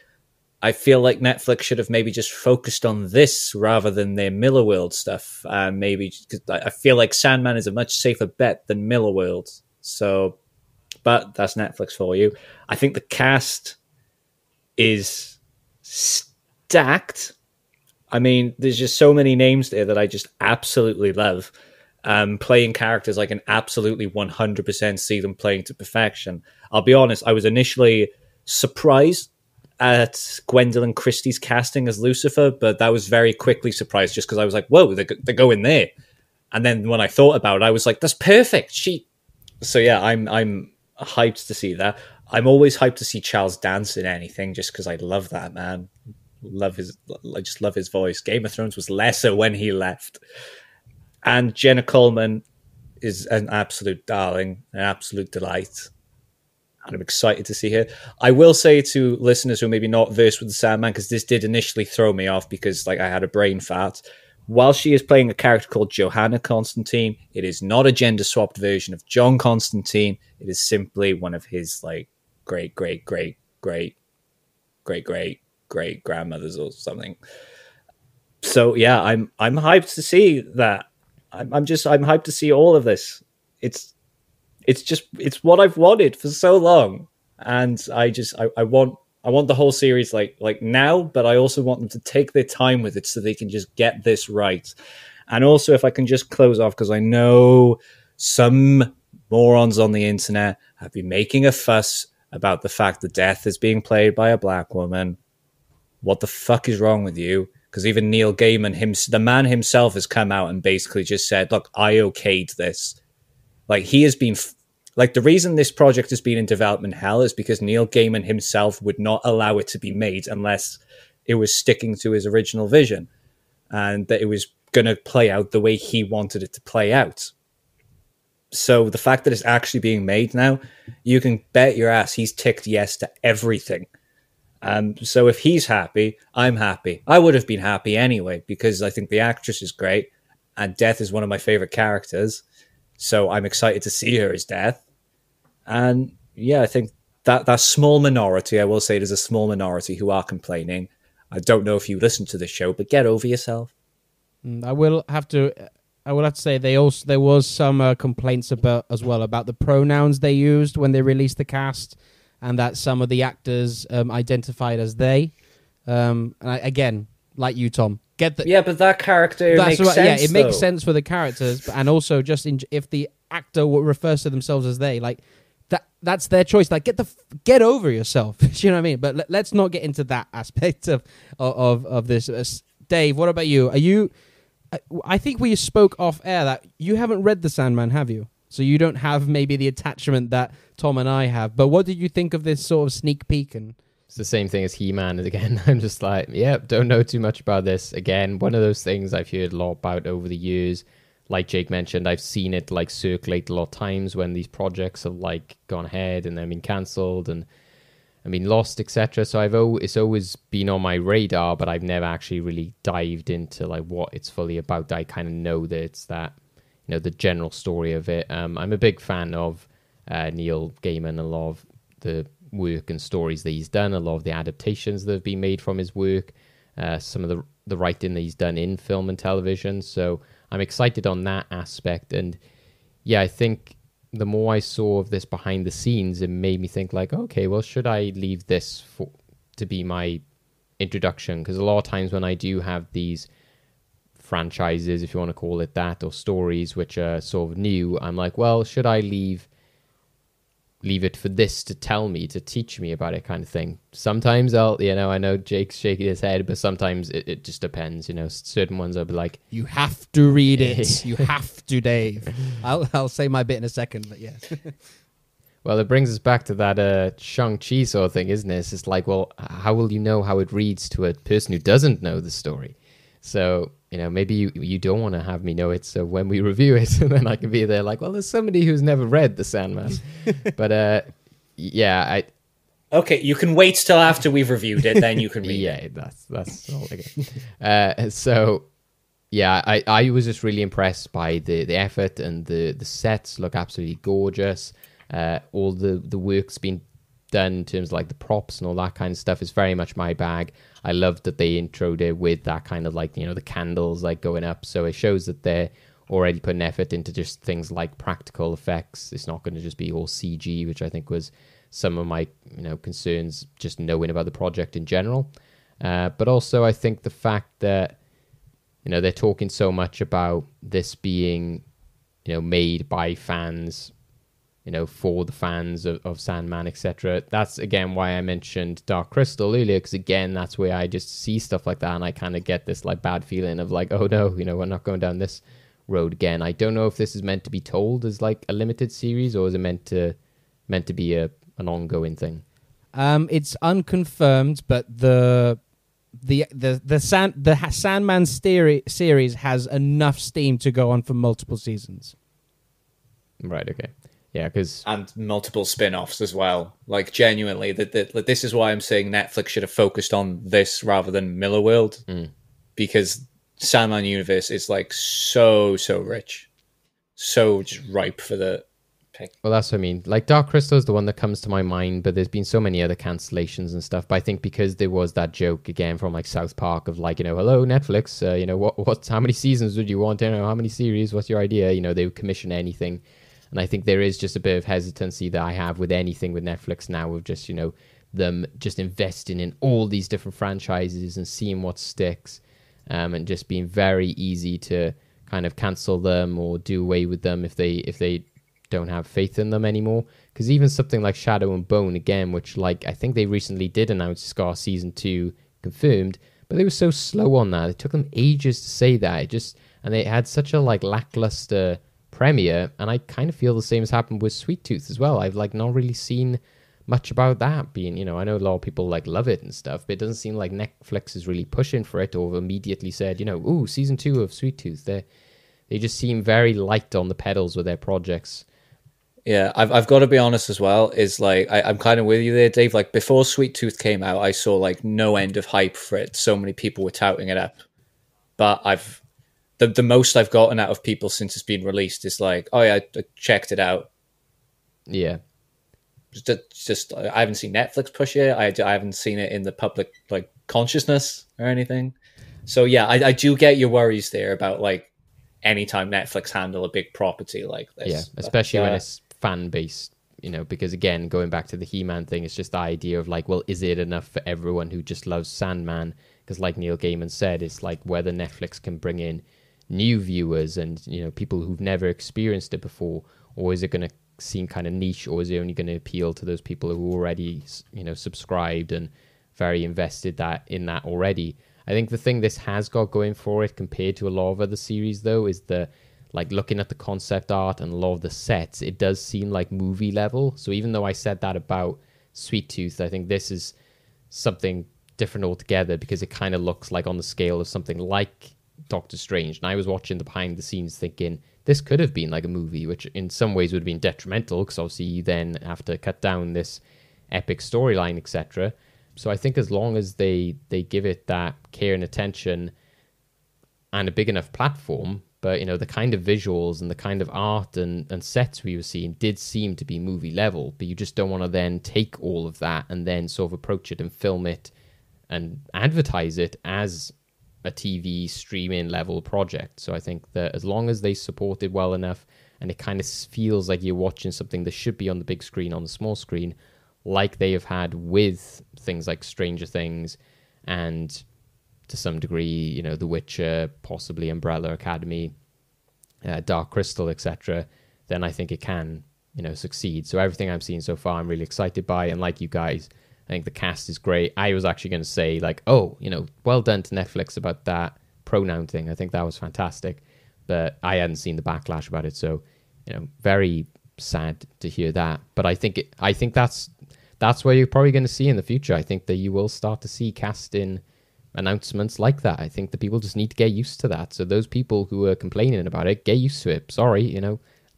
I feel like Netflix should have maybe just focused on this rather than their Millarworld stuff. Maybe because I feel like Sandman is a much safer bet than Millarworld. So, but that's Netflix for you. I think the cast is stacked. I mean, there's just so many names there that I just absolutely love. Playing characters I can absolutely 100% see them playing to perfection. I'll be honest, I was initially surprised at Gwendolyn Christie's casting as Lucifer, but that was very quickly surprised just because I was like, whoa, they're going there. And then when I thought about it, I was like, that's perfect. So yeah, I'm hyped to see that. I'm always hyped to see Charles dance in anything just because I love that man. I just love his voice. Game of Thrones was lesser when he left. And Jenna Coleman is an absolute darling, an absolute delight. And I'm excited to see her. I will say to listeners who are maybe not versed with the Sandman, because this did initially throw me off because like I had a brain fart. While she is playing a character called Johanna Constantine, it is not a gender-swapped version of John Constantine. It is simply one of his like great grandmothers or something. So yeah, I'm hyped to see that. I'm hyped to see all of this. It's what I've wanted for so long, and I want the whole series like now, but I also want them to take their time with it so they can just get this right. And also, if I can just close off, because I know some morons on the internet have been making a fuss about the fact that Death is being played by a black woman. What the fuck is wrong with you? Because even Neil Gaiman, the man himself, has come out and basically just said, look, I okayed this. Like, he has been... Like, the reason this project has been in development hell is because Neil Gaiman himself would not allow it to be made unless it was sticking to his original vision and that it was going to play out the way he wanted it to play out. So the fact that it's actually being made now, you can bet your ass he's ticked yes to everything. So if he's happy, I'm happy. I would have been happy anyway, because I think the actress is great and Death is one of my favorite characters. So I'm excited to see her as Death. And yeah, I think that small minority, I will say there's a small minority who are complaining. I don't know if you listen to the show, but get over yourself. I will have to say there was some complaints about the pronouns they used when they released the cast, and that some of the actors identified as they. And again, like you, Tom, but that character makes sense. Yeah, it makes sense for the characters, and also just if the actor refers to themselves as they, like that's their choice. Like get over yourself. You know what I mean? But let's not get into that aspect of this. Dave, what about you? Are you? I think we spoke off air that you haven't read The Sandman, have you? So you don't have maybe the attachment that Tom and I have. But what did you think of this sort of sneak peek? And it's the same thing as He-Man. And again, I'm just like, don't know too much about this. Again, one of those things I've heard a lot about over the years. Like Jake mentioned, I've seen it like circulate a lot of times when these projects have like gone ahead and then been cancelled and I mean lost, etc. So it's always been on my radar, but I've never actually really dived into like what it's fully about. I kind of know that it's that, you know, the general story of it. I'm a big fan of Neil Gaiman, a lot of the work and stories that he's done, a lot of the adaptations that have been made from his work, some of the writing that he's done in film and television. So I'm excited on that aspect. And yeah, I think the more I saw of this behind the scenes, it made me think like, okay, well, should I leave this to be my introduction? Because a lot of times when I do have these franchises, if you want to call it that, or stories which are sort of new, I'm like, well, should I leave leave it for this to tell me, to teach me about it, kind of thing. Sometimes I know Jake's shaking his head, but sometimes it just depends. Certain ones I'll be like, you have to read it. You have to, Dave. I'll say my bit in a second, but yes. Well, it brings us back to that Shang-Chi sort of thing, isn't it? It's just like, well, how will you know how it reads to a person who doesn't know the story? So, maybe you don't want to have me know it, so when we review it, then I can be there like, well, there's somebody who's never read the Sandman. But, yeah, Okay, you can wait till after we've reviewed it, then you can read it. Yeah, that's all again. So, yeah, I was just really impressed by the effort, and the sets look absolutely gorgeous. All the work's been done in terms of like the props and all that kind of stuff is very much my bag. I love that they introed it with that kind of like, the candles like going up. So it shows that they're already putting effort into just things like practical effects. It's not going to just be all CG, which I think was some of my, concerns just knowing about the project in general. But also I think the fact that, they're talking so much about this being, made by fans, for the fans of Sandman, etc. That's, again, why I mentioned Dark Crystal earlier, because, again, that's where I just see stuff like that, and I kind of get this, like, bad feeling of, like, oh, no, we're not going down this road again. I don't know if this is meant to be told as, like, a limited series, or is it meant to be an ongoing thing? It's unconfirmed, but the Sandman series has enough steam to go on for multiple seasons. Right, okay. Yeah, because... And multiple spin-offs as well. Like, genuinely, this is why I'm saying Netflix should have focused on this rather than Millarworld. Because Sandman universe is, like, so rich. So just ripe for the pick. Well, that's what I mean. Like, Dark Crystal is the one that comes to my mind, but there's been so many other cancellations and stuff. But I think because there was that joke, again, from, like, South Park of, like, hello, Netflix, how many seasons would you want? How many series? What's your idea? They would commission anything. And I think there is just a bit of hesitancy that I have with anything with Netflix now of just, them just investing in all these different franchises and seeing what sticks, and just being very easy to kind of cancel them or do away with them if they don't have faith in them anymore. Because even something like Shadow and Bone, again, which like I think they recently did announce Scar Season 2 confirmed, but they were so slow on that. It took them ages to say that. And they had such a like lackluster premiere, and I kind of feel the same has happened with Sweet Tooth as well. I've like not really seen much about that being, I know a lot of people like love it and stuff, but it doesn't seem like Netflix is really pushing for it or immediately said, ooh, season 2 of Sweet Tooth. They just seem very light on the pedals with their projects. Yeah, I've got to be honest as well, is like, I'm kind of with you there, Dave. Like before Sweet Tooth came out, I saw like no end of hype for it. So many people were touting it up, but the most I've gotten out of people since it's been released is like, oh yeah, I checked it out. Yeah. Just I haven't seen Netflix push it. I haven't seen it in the public like consciousness or anything. So yeah, I do get your worries there about like anytime Netflix handle a big property like this. Yeah, especially when it's fan based, because again, going back to the He-Man thing, it's just the idea of like, well, is it enough for everyone who just loves Sandman? Because like Neil Gaiman said, it's like whether Netflix can bring in new viewers and people who've never experienced it before, or is it going to seem kind of niche, or is it only going to appeal to those people who already subscribed and very invested in that already? I think the thing this has got going for it compared to a lot of other series though is the like looking at the concept art and a lot of the sets, it does seem like movie level. So even though I said that about Sweet Tooth, I think this is something different altogether because it kind of looks like on the scale of something like Doctor Strange. And I was watching the behind the scenes thinking this could have been like a movie, which in some ways would have been detrimental because obviously you then have to cut down this epic storyline, etc. So I think as long as they give it that care and attention and a big enough platform, but the kind of visuals and the kind of art and sets we were seeing did seem to be movie level, but you just don't want to then take all of that and then sort of approach it and film it and advertise it as a TV streaming level project. So I think that as long as they support it well enough and it kind of feels like you're watching something that should be on the big screen on the small screen, like they have had with things like Stranger Things and to some degree, The Witcher, possibly Umbrella Academy, Dark Crystal, etc., then I think it can succeed. So everything I'm seeing so far, I'm really excited by. And like you guys, I think the cast is great. I was actually going to say like, oh, well done to Netflix about that pronoun thing. I think that was fantastic, but I hadn't seen the backlash about it. So, very sad to hear that. But I think that's where you're probably going to see in the future. I think that you will start to see casting announcements like that. I think that people just need to get used to that. So those people who are complaining about it, get used to it. Sorry,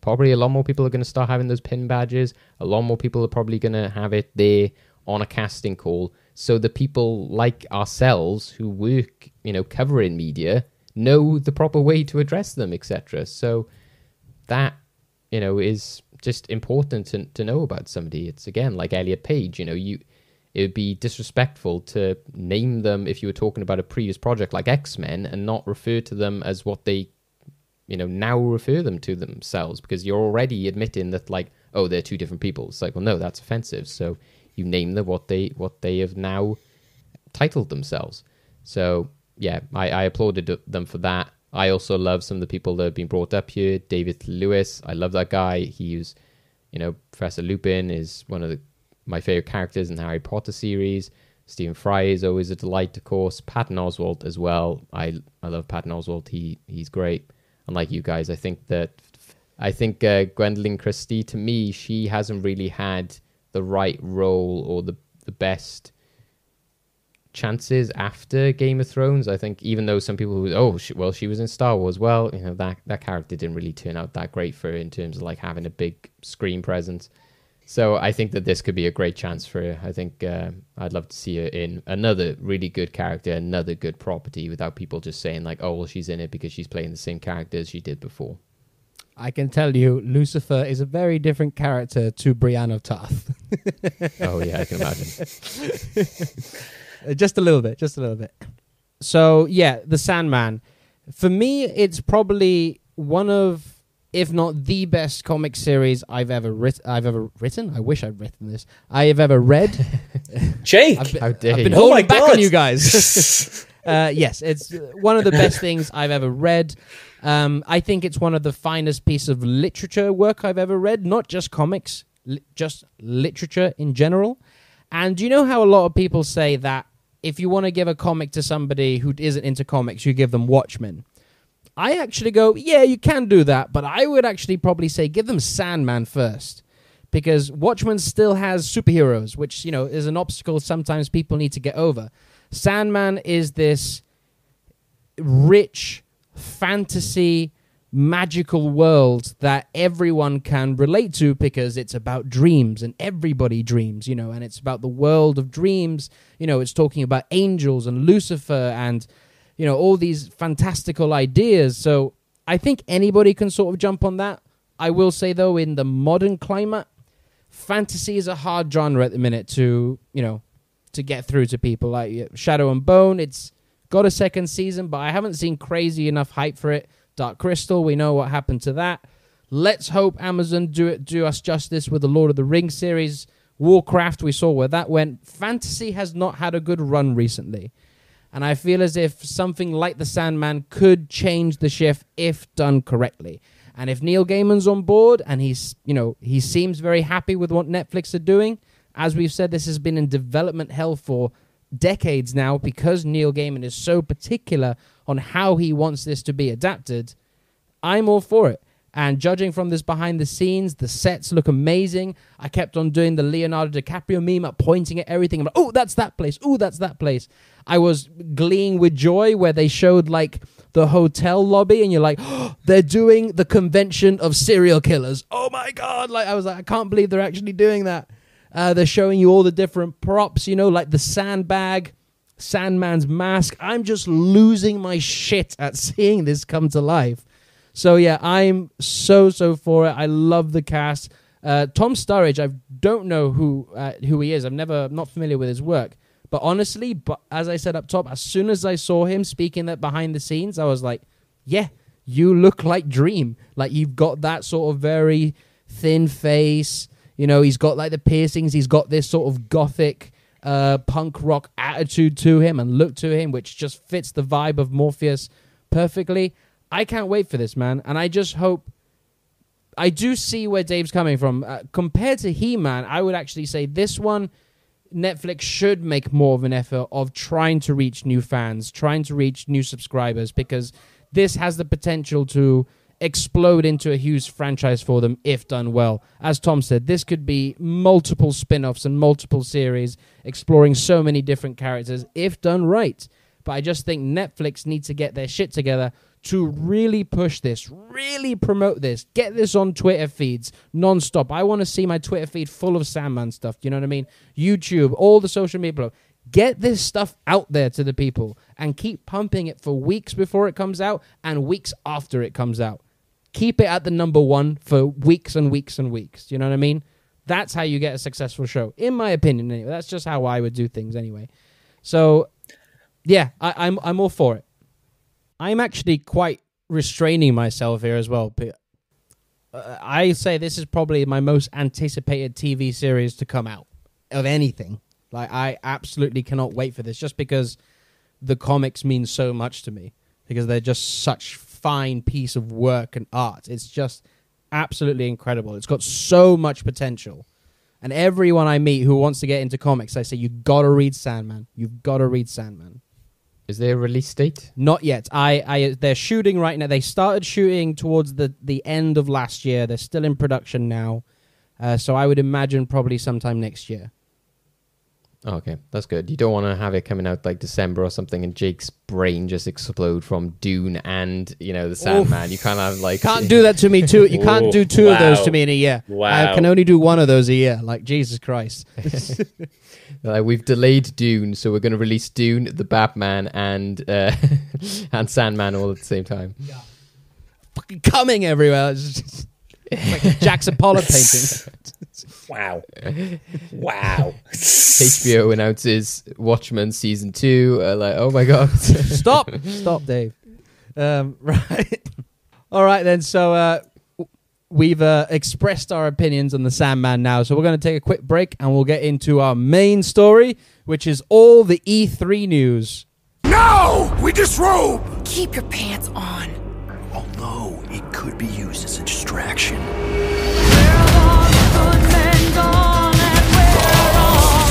probably a lot more people are going to start having those pin badges. A lot more people are probably going to have it there on a casting call. So the people like ourselves who work, covering media know the proper way to address them, etc. So that, is just important to know about somebody. It's again like Elliot Page, it would be disrespectful to name them if you were talking about a previous project like X-Men and not refer to them as what they, now refer them to themselves, because you're already admitting that like, oh, they're two different people. It's like, well, no, that's offensive. So you name them what they have now titled themselves. So yeah, I applauded them for that. I also love some of the people that have been brought up here. David Lewis, I love that guy. He was, Professor Lupin is one of my favorite characters in the Harry Potter series. Stephen Fry is always a delight, of course. Patton Oswalt as well. I love Patton Oswalt. He's great. And like you guys, I think Gwendoline Christie, to me, she hasn't really had the right role or the best chances after Game of Thrones. I think even though some people she was in Star Wars, well, that character didn't really turn out that great for her in terms of like having a big screen presence. So I think that this could be a great chance for her. I think I'd love to see her in another really good character, another good property, without people just saying like, oh, well, she's in it because she's playing the same character as she did before. I can tell you, Lucifer is a very different character to Brienne of Tarth. Oh, yeah, I can imagine. Just a little bit. So, yeah, The Sandman. For me, it's probably one of, if not the best comic series I've ever written. I wish I'd written this. I have ever read. Jake, I've been holding back on you guys. Yes, it's one of the best things I've ever read. I think it's one of the finest pieces of literature work I've ever read, not just comics, just literature in general. And you know how a lot of people say that if you want to give a comic to somebody who isn't into comics, you give them Watchmen. I actually go, yeah, you can do that, but I would actually probably say give them Sandman first, because Watchmen still has superheroes, which, is an obstacle sometimes people need to get over. Sandman is this rich fantasy magical world that everyone can relate to, because it's about dreams and everybody dreams, and it's about the world of dreams. It's talking about angels and Lucifer and, all these fantastical ideas. So I think anybody can sort of jump on that. I will say, though, in the modern climate, fantasy is a hard genre at the minute to get through to people. Like Shadow and Bone, it's got a second season, but I haven't seen crazy enough hype for it. Dark Crystal, we know what happened to that. Let's hope Amazon do us justice with the Lord of the Rings series. Warcraft, we saw where that went. Fantasy has not had a good run recently. And I feel as if something like The Sandman could change the shift if done correctly. And if Neil Gaiman's on board and he seems very happy with what Netflix are doing, as we've said, this has been in development hell for decades now, because Neil Gaiman is so particular on how he wants this to be adapted. I'm all for it. And judging from this behind the scenes, the sets look amazing. I kept on doing the Leonardo DiCaprio meme, pointing at everything. I'm like, oh, that's that place. Oh, that's that place. I was gleeing with joy where they showed like the hotel lobby and you're like, oh, they're doing the convention of serial killers. Oh my God. Like I was like, I can't believe they're actually doing that. They're showing you all the different props, like the sandbag, Sandman's mask. I'm just losing my shit at seeing this come to life. So yeah, I'm so for it. I love the cast. Tom Sturridge, I don't know who he is. I'm not familiar with his work. But honestly, as I said up top, as soon as I saw him speaking that behind the scenes, I was like, yeah, you look like Dream. Like you've got that sort of very thin face. He's got like the piercings. He's got this sort of gothic punk rock attitude to him and look to him, which just fits the vibe of Morpheus perfectly. I can't wait for this, man. And I just hope I do see where Dave's coming from. Compared to He-Man, I would actually say this one, Netflix should make more of an effort of trying to reach new fans, trying to reach new subscribers, because this has the potential to explode into a huge franchise for them if done well. As Tom said, this could be multiple spin-offs and multiple series exploring so many different characters if done right. But I just think Netflix needs to get their shit together to really push this, really promote this, get this on Twitter feeds non-stop. I want to see my Twitter feed full of Sandman stuff, you know what I mean? YouTube, all the social media. Get this stuff out there to the people and keep pumping it for weeks before it comes out and weeks after it comes out. Keep it at the number one for weeks and weeks and weeks, you know what I mean? That's how you get a successful show, in my opinion anyway. That's just how I would do things anyway. So, yeah, I'm all for it. I'm actually quite restraining myself here as well. I say this is probably my most anticipated TV series to come out of anything. Like, I absolutely cannot wait for this, just because the comics mean so much to me, because they're just such fine piece of work and art. It's just absolutely incredible. It's got so much potential. And everyone I meet who wants to get into comics, I say, you've got to read Sandman. You've got to read Sandman. Is there a release date? Not yet. They're shooting right now. They started shooting towards the end of last year. They're still in production now. So I would imagine probably sometime next year. Okay, that's good. You don't want to have it coming out like December or something and Jake's brain just explode from Dune and, the Sandman. You can't have like... Can't do that to me too. You can't do two of those to me in a year. Wow. I can only do one of those a year. Like, Jesus Christ. We've delayed Dune, so we're going to release Dune, the Batman, and and Sandman all at the same time. Yeah. Fucking coming everywhere. It's just like a Jackson Pollock painting. Wow. Wow. HBO announces Watchmen Season 2. Oh my God. Stop, Dave. Right. All right, then. So we've expressed our opinions on the Sandman now. So we're going to take a quick break and we'll get into our main story, which is all the E3 news. No! We disrobe! Keep your pants on. Although it could be used as a distraction.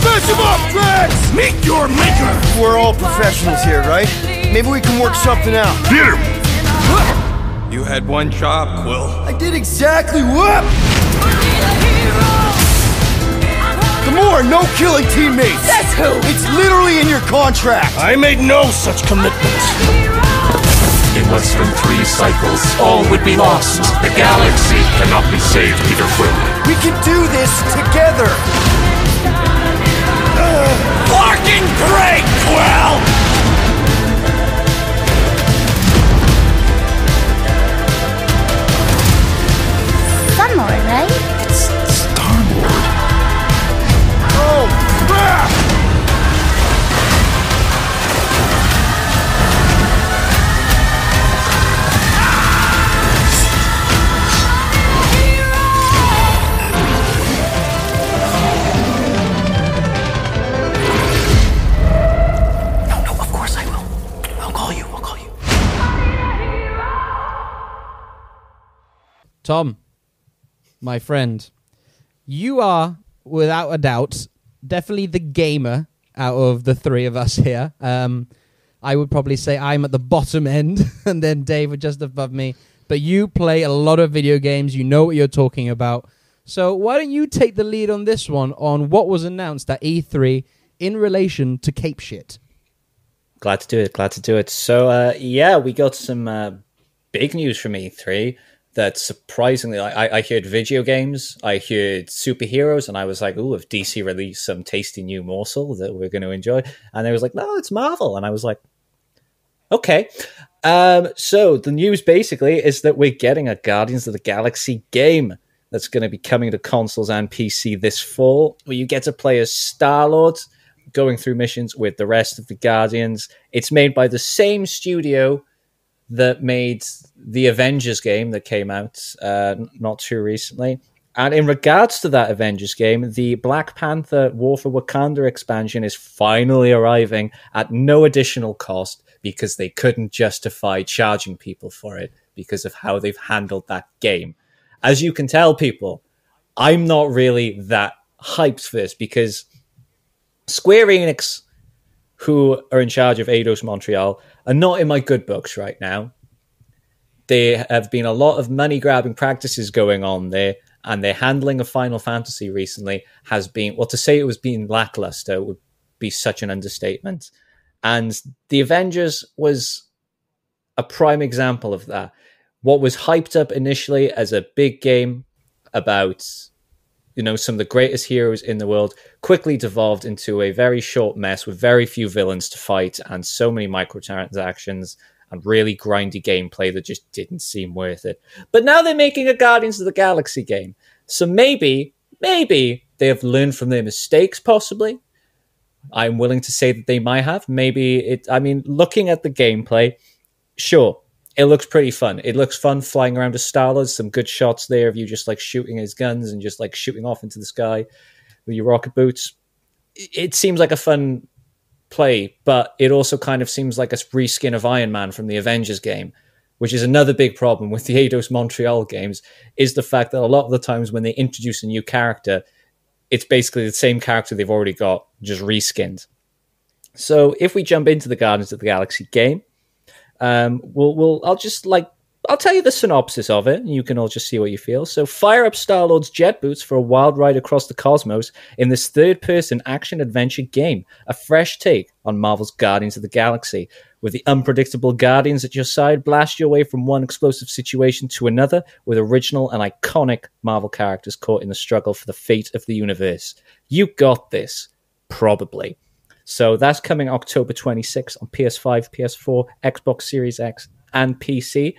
Smash him up, Drax! Meet your maker! We're all professionals here, right? Maybe we can work something out. Hit him! You had one job, Quill. I did exactly what? Gamora, no killing teammates! That's who! It's literally in your contract! I made no such commitments. In less than 3 cycles, all would be lost. The galaxy cannot be saved, Peter Quill. We can do this together! Fucking great, Quill! Star-Lord, right? It's Star-Lord. Oh, crap! Tom, my friend, you are, without a doubt, definitely the gamer out of the three of us here. I would probably say I'm at the bottom end, and then Dave would just above me. But you play a lot of video games. You know what you're talking about. So why don't you take the lead on this one, on what was announced at E3 in relation to Cape Shit? Glad to do it. So, we got some big news from E3 that surprisingly, I heard video games, I heard superheroes, and I was like, ooh, if DC released some tasty new morsel that we're going to enjoy. And they was like, no, it's Marvel. And I was like, okay. So the news basically is that we're getting a Guardians of the Galaxy game that's going to be coming to consoles and PC this fall, where you get to play as Star-Lord, going through missions with the rest of the Guardians. It's made by the same studio that made the Avengers game that came out not too recently. And in regards to that Avengers game, the Black Panther War for Wakanda expansion is finally arriving at no additional cost because they couldn't justify charging people for it because of how they've handled that game. as you can tell, people, I'm not really that hyped for this because Square Enix, who are in charge of Eidos Montreal, are not in my good books right now. There have been a lot of money-grabbing practices going on there, and their handling of Final Fantasy recently has been, well, to say it was being lackluster would be such an understatement. And The Avengers was a prime example of that. What was hyped up initially as a big game about, some of the greatest heroes in the world quickly devolved into a very short mess with very few villains to fight and so many microtransactions and really grindy gameplay that just didn't seem worth it. But now they're making a Guardians of the Galaxy game. So maybe they have learned from their mistakes, possibly. I'm willing to say that they might have. Looking at the gameplay, sure, it looks pretty fun. It looks fun flying around a Star-Lord. Some good shots there of you just like shooting his guns and just like shooting off into the sky with your rocket boots. It seems like a fun play, but it also kind of seems like a reskin of Iron Man from the Avengers game, which is another big problem with the Eidos Montreal games, is the fact that a lot of the times when they introduce a new character, it's basically the same character they've already got, just reskinned. So if we jump into the Guardians of the Galaxy game, I'll tell you the synopsis of it, and you can all just see what you feel. So fire up Star-Lord's jet boots for a wild ride across the cosmos in this third-person action-adventure game, a fresh take on Marvel's Guardians of the Galaxy. With the unpredictable Guardians at your side, blast your way from one explosive situation to another with original and iconic Marvel characters caught in the struggle for the fate of the universe. You got this, probably. So that's coming October 26th on PS5, PS4, Xbox Series X, and PC.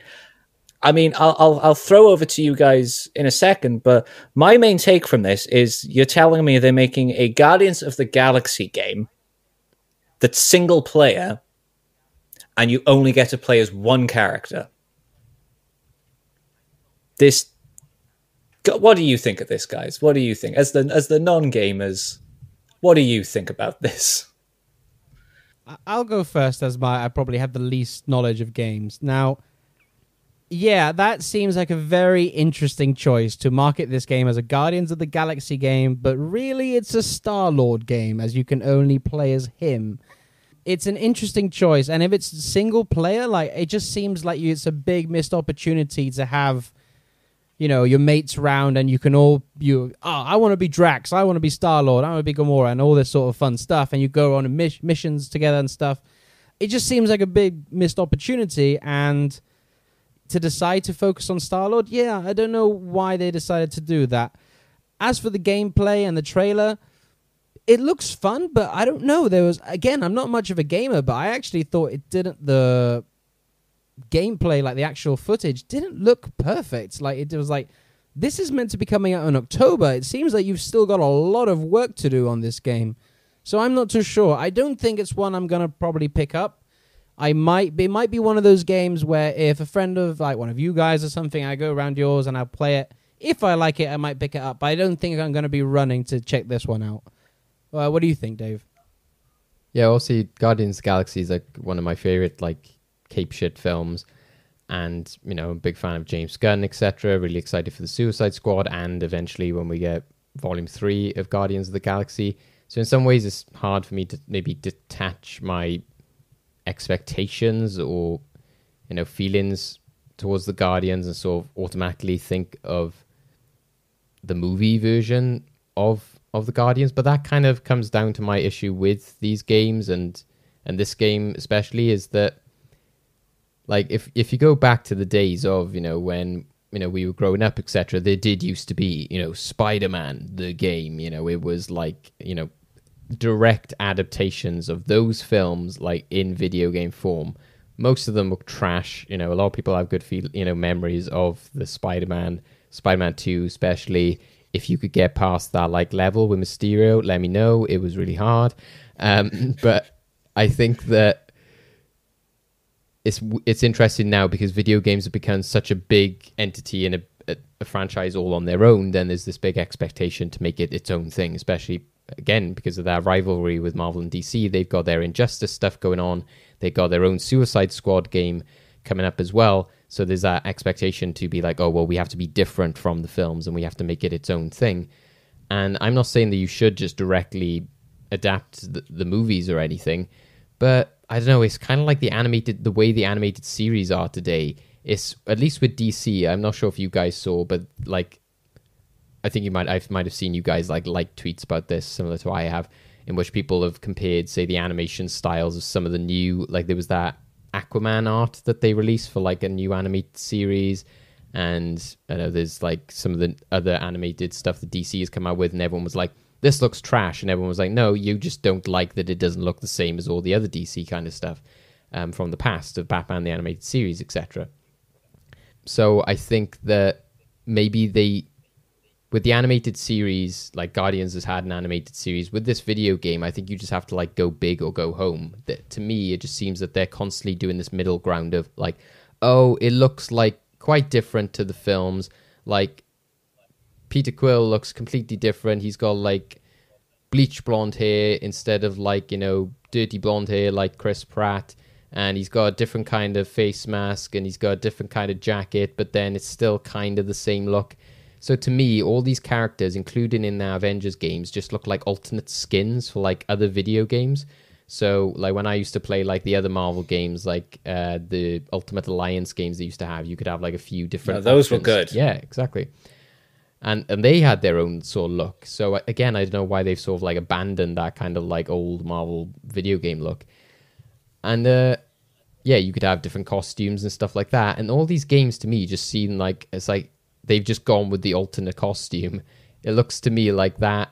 I mean, I'll throw over to you guys in a second, but my main take from this is you're telling me they're making a Guardians of the Galaxy game that's single player, and you only get to play as one character. What do you think of this, guys? What do you think? As the non-gamers, what do you think about this? I'll go first I probably have the least knowledge of games. Now, yeah, that seems like a very interesting choice to market this game as a Guardians of the Galaxy game, but really it's a Star-Lord game, as you can only play as him. It's an interesting choice, and if it's single player, it just seems like it's a big missed opportunity to have, your mates round, and you can I want to be Drax, I want to be Star-Lord, I want to be Gamora, and all this sort of fun stuff, and you go on missions together and stuff. It just seems like a big missed opportunity, and to decide to focus on Star-Lord, yeah, I don't know why they decided to do that. As for the gameplay and the trailer, it looks fun, but I don't know. I'm not much of a gamer, but I actually thought the gameplay, the actual footage, didn't look perfect. It was this is meant to be coming out in October. It seems like you've still got a lot of work to do on this game. So I'm not too sure. I don't think it's one I'm going to probably pick up. It might be one of those games where if a friend of one of you guys or something, I go around yours and I'll play it. If I like it, I might pick it up. But I don't think I'm going to be running to check this one out. What do you think, Dave? Yeah, also Guardians of the Galaxy is one of my favorite cape shit films, and I'm a big fan of James Gunn, etc. Really excited for the Suicide Squad, and eventually when we get Volume 3 of Guardians of the Galaxy. So in some ways, it's hard for me to maybe detach my expectations or feelings towards the Guardians and sort of automatically think of the movie version of the Guardians. But that kind of comes down to my issue with these games and this game especially, is that if you go back to the days of when we were growing up, etc., there did used to be Spider-Man the game. It was direct adaptations of those films in video game form. Most of them were trash. A lot of people have good memories of the Spider-Man 2, especially. If you could get past that level with Mysterio, let me know. It was really hard. But I think that it's interesting now because video games have become such a big entity and a franchise all on their own. Then there's this big expectation to make it its own thing, especially again because of that rivalry with Marvel and DC. They've got their Injustice stuff going on. They've got their own Suicide Squad game coming up as well. So there's that expectation to be like, oh, well, we have to be different from the films and we have to make it its own thing. And I'm not saying that you should just directly adapt the movies or anything, but I don't know, it's kind of like the way the animated series are today. It's, at least with DC, I'm not sure if you guys saw, but like, I think I might have seen you guys like tweets about this, similar to I have, in which people have compared, say, the animation styles of some of the new, like there was that Aquaman art that they released for like a new animated series, and I know there's like some of the other animated stuff that DC has come out with, and everyone was like, this looks trash, and everyone was like, no, you just don't like that it doesn't look the same as all the other DC kind of stuff from the past, of Batman the animated series, etc. So I think that maybe with the animated series, like Guardians has had an animated series, with this video game, I think you just have to like go big or go home. That, to me, it just seems that they're constantly doing this middle ground of like, oh, it looks like quite different to the films. Like Peter Quill looks completely different. He's got like bleach blonde hair instead of like, you know, dirty blonde hair like Chris Pratt. And he's got a different kind of face mask and he's got a different kind of jacket, but then it's still kind of the same look. So to me, all these characters, including in the Avengers games, just look like alternate skins for like other video games. So like when I used to play like the other Marvel games, like the Ultimate Alliance games they used to have, you could have like a few different those options. were good. Yeah, exactly. And they had their own sort of look. So again, I don't know why they've sort of like abandoned that kind of like old Marvel video game look. And yeah, you could have different costumes and stuff like that. And all these games to me just seem like it's like they've just gone with the alternate costume. It looks to me like that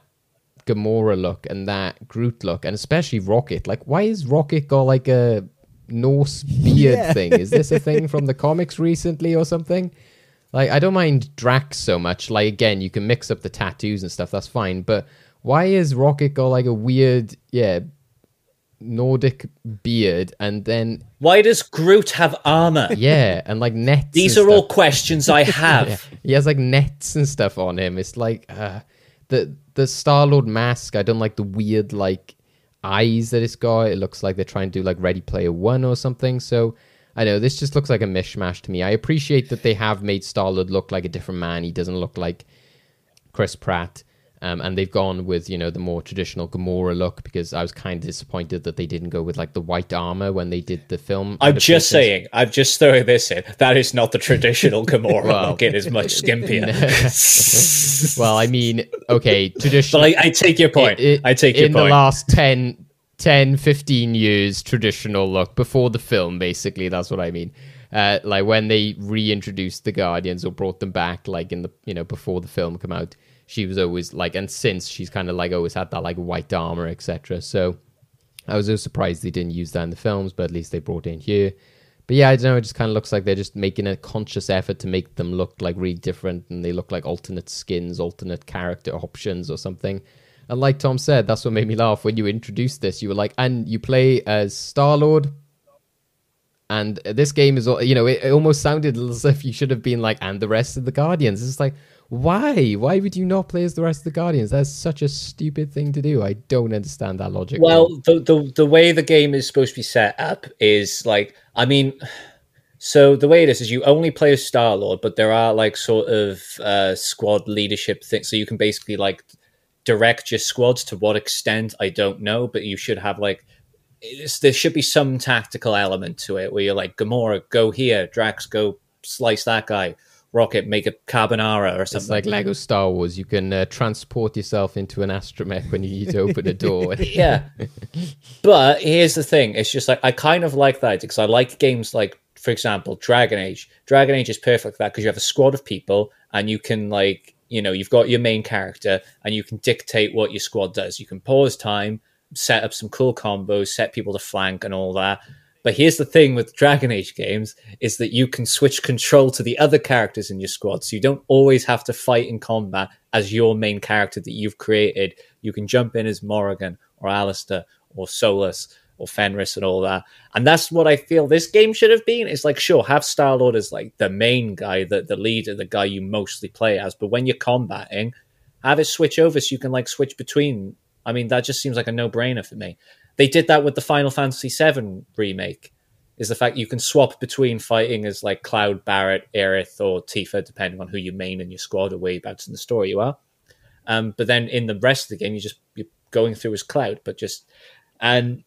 Gamora look and that Groot look, and especially Rocket. Like, why is Rocket got like a Norse beard thing? Is this a thing from the comics recently or something? Like, I don't mind Drax so much. Like, again, you can mix up the tattoos and stuff, that's fine. But why is Rocket got like a weird, Nordic beard, and then why does Groot have armor? Yeah, and like nets. These are all questions I have. Yeah. He has like nets and stuff on him. It's like the Star-Lord mask. I don't like the weird like eyes that it's got. It looks like they're trying to do like Ready Player One or something. So I know this just looks like a mishmash to me. I appreciate that they have made Star-Lord look like a different man. He doesn't look like Chris Pratt. And they've gone with, you know, the more traditional Gamora look, because I was kind of disappointed that they didn't go with like the white armor when they did the film. I'm just throwing this in. That is not the traditional Gamora look. It is much skimpier. Well, I mean, okay, traditional. But I take your point. I take your point. In the last 10, 15 years, traditional look before the film, basically, that's what I mean. Like when they reintroduced the Guardians or brought them back, like in the, you know, before the film came out. She was always like, and since she's kind of like always had that like white armor, etc. So I was so surprised they didn't use that in the films, but at least they brought it in here. But yeah, I don't know, it just kind of looks like they're just making a conscious effort to make them look like really different, and they look like alternate skins, alternate character options or something. And like Tom said, that's what made me laugh when you introduced this. You were like, and you play as Star-Lord, and this game is, you know, it almost sounded as if you should have been like, and the rest of the Guardians. It's like, why? Why would you not play as the rest of the Guardians? That's such a stupid thing to do. I don't understand that logic. Well, the way the game is supposed to be set up is like, I mean, so the way it is you only play as Star-Lord, but there are like sort of squad leadership things. So you can basically like direct your squads. To what extent, I don't know, but you should have like, there should be some tactical element to it where you're like, Gamora, go here, Drax, go slice that guy. Rocket, make a carbonara or something. It's like Lego Star Wars. You can transport yourself into an astromech when you need to open a door. Yeah. But here's the thing. It's just like, I kind of like that because I like games like, for example, Dragon Age. Dragon Age is perfect for that because you have a squad of people and you can like, you know, you've got your main character and you can dictate what your squad does. You can pause time, set up some cool combos, set people to flank and all that. But here's the thing with Dragon Age games is that you can switch control to the other characters in your squad. So you don't always have to fight in combat as your main character that you've created. You can jump in as Morrigan or Alistair or Solus or Fenris and all that. And that's what I feel this game should have been. It's like, sure, have Star-Lord as like the main guy, the leader, the guy you mostly play as. But when you're combating, have it switch over so you can like switch between. I mean, that just seems like a no-brainer for me. They did that with the Final Fantasy VII remake. is the fact you can swap between fighting as like Cloud, Barrett, Aerith, or Tifa, depending on who you main in your squad or whereabouts in the story you are. But then in the rest of the game, you're going through as Cloud, and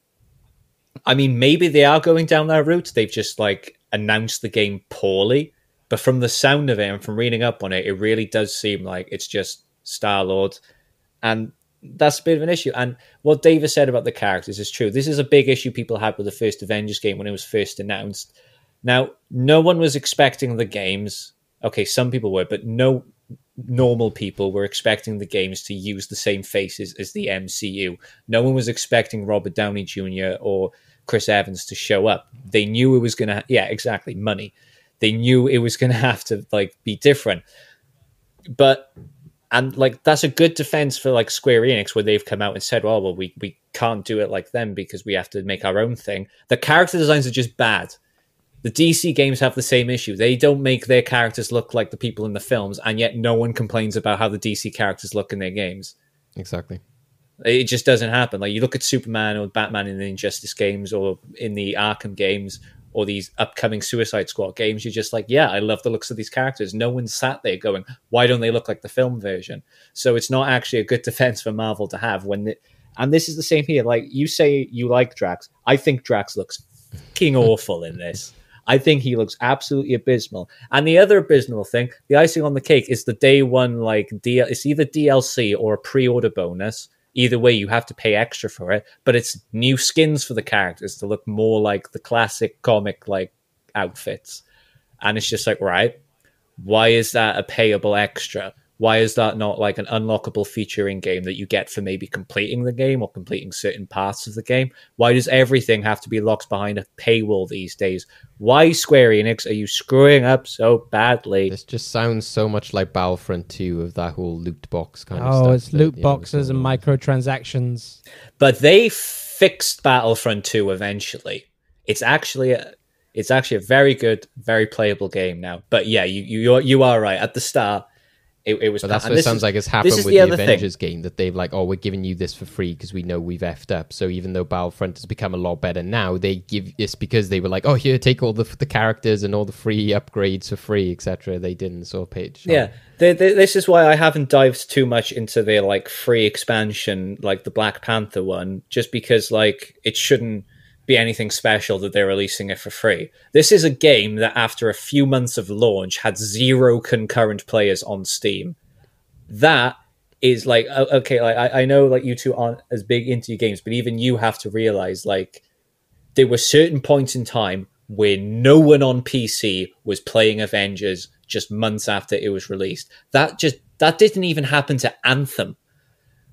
I mean, maybe they are going down that route. They've just like announced the game poorly, but from the sound of it and from reading up on it, it really does seem like it's just Star-Lord, and that's a bit of an issue. And what David said about the characters is true. This is a big issue people had with the first Avengers game when it was first announced. Now, no one was expecting the games. Okay, some people were, but no normal people were expecting the games to use the same faces as the MCU. No one was expecting Robert Downey Jr. or Chris Evans to show up. They knew it was going to... Yeah, exactly, money. They knew it was going to have to like be different. But... And like that's a good defense for like Square Enix, where they've come out and said, well, we can't do it like them because we have to make our own thing. The character designs are just bad. The DC games have the same issue. They don't make their characters look like the people in the films, and yet no one complains about how the DC characters look in their games. Exactly. It just doesn't happen. Like you look at Superman or Batman in the Injustice games or in the Arkham games or these upcoming Suicide Squad games, you're just like, yeah, I love the looks of these characters. No one sat there going, why don't they look like the film version? So it's not actually a good defense for Marvel to have and this is the same here. Like you say you like Drax. I think Drax looks fucking awful in this. I think he looks absolutely abysmal. And the other abysmal thing, the icing on the cake, is the day one, like, it's either DLC or a pre-order bonus. Either way, you have to pay extra for it, but it's new skins for the characters to look more like the classic comic like outfits. And it's just like, right, why is that a payable extra? Why is that not like an unlockable feature in game that you get for maybe completing the game or completing certain parts of the game? Why does everything have to be locked behind a paywall these days? Why, Square Enix, are you screwing up so badly? This just sounds so much like Battlefront 2 of that whole loot box kind of stuff. Oh, it's loot boxes and microtransactions. But they fixed Battlefront 2 eventually. It's actually a very good, very playable game now. But yeah, you are right. At the start, it was... But that's what it sounds like has happened with the Avengers game, that they've like, we're giving you this for free because we know we've effed up. So even though Battlefront has become a lot better now, they give this because they were like, oh, here, take all the characters and all the free upgrades for free, etc. They didn't sort of page. Yeah, this is why I haven't dived too much into their like free expansion, like the Black Panther one, just because like it shouldn't be anything special that they're releasing it for free. This is a game that after a few months of launch had 0 concurrent players on Steam. That is like, okay, like I know like you two aren't as big into your games, but even you have to realize like there were certain points in time where no one on PC was playing Avengers just months after it was released. That didn't even happen to Anthem,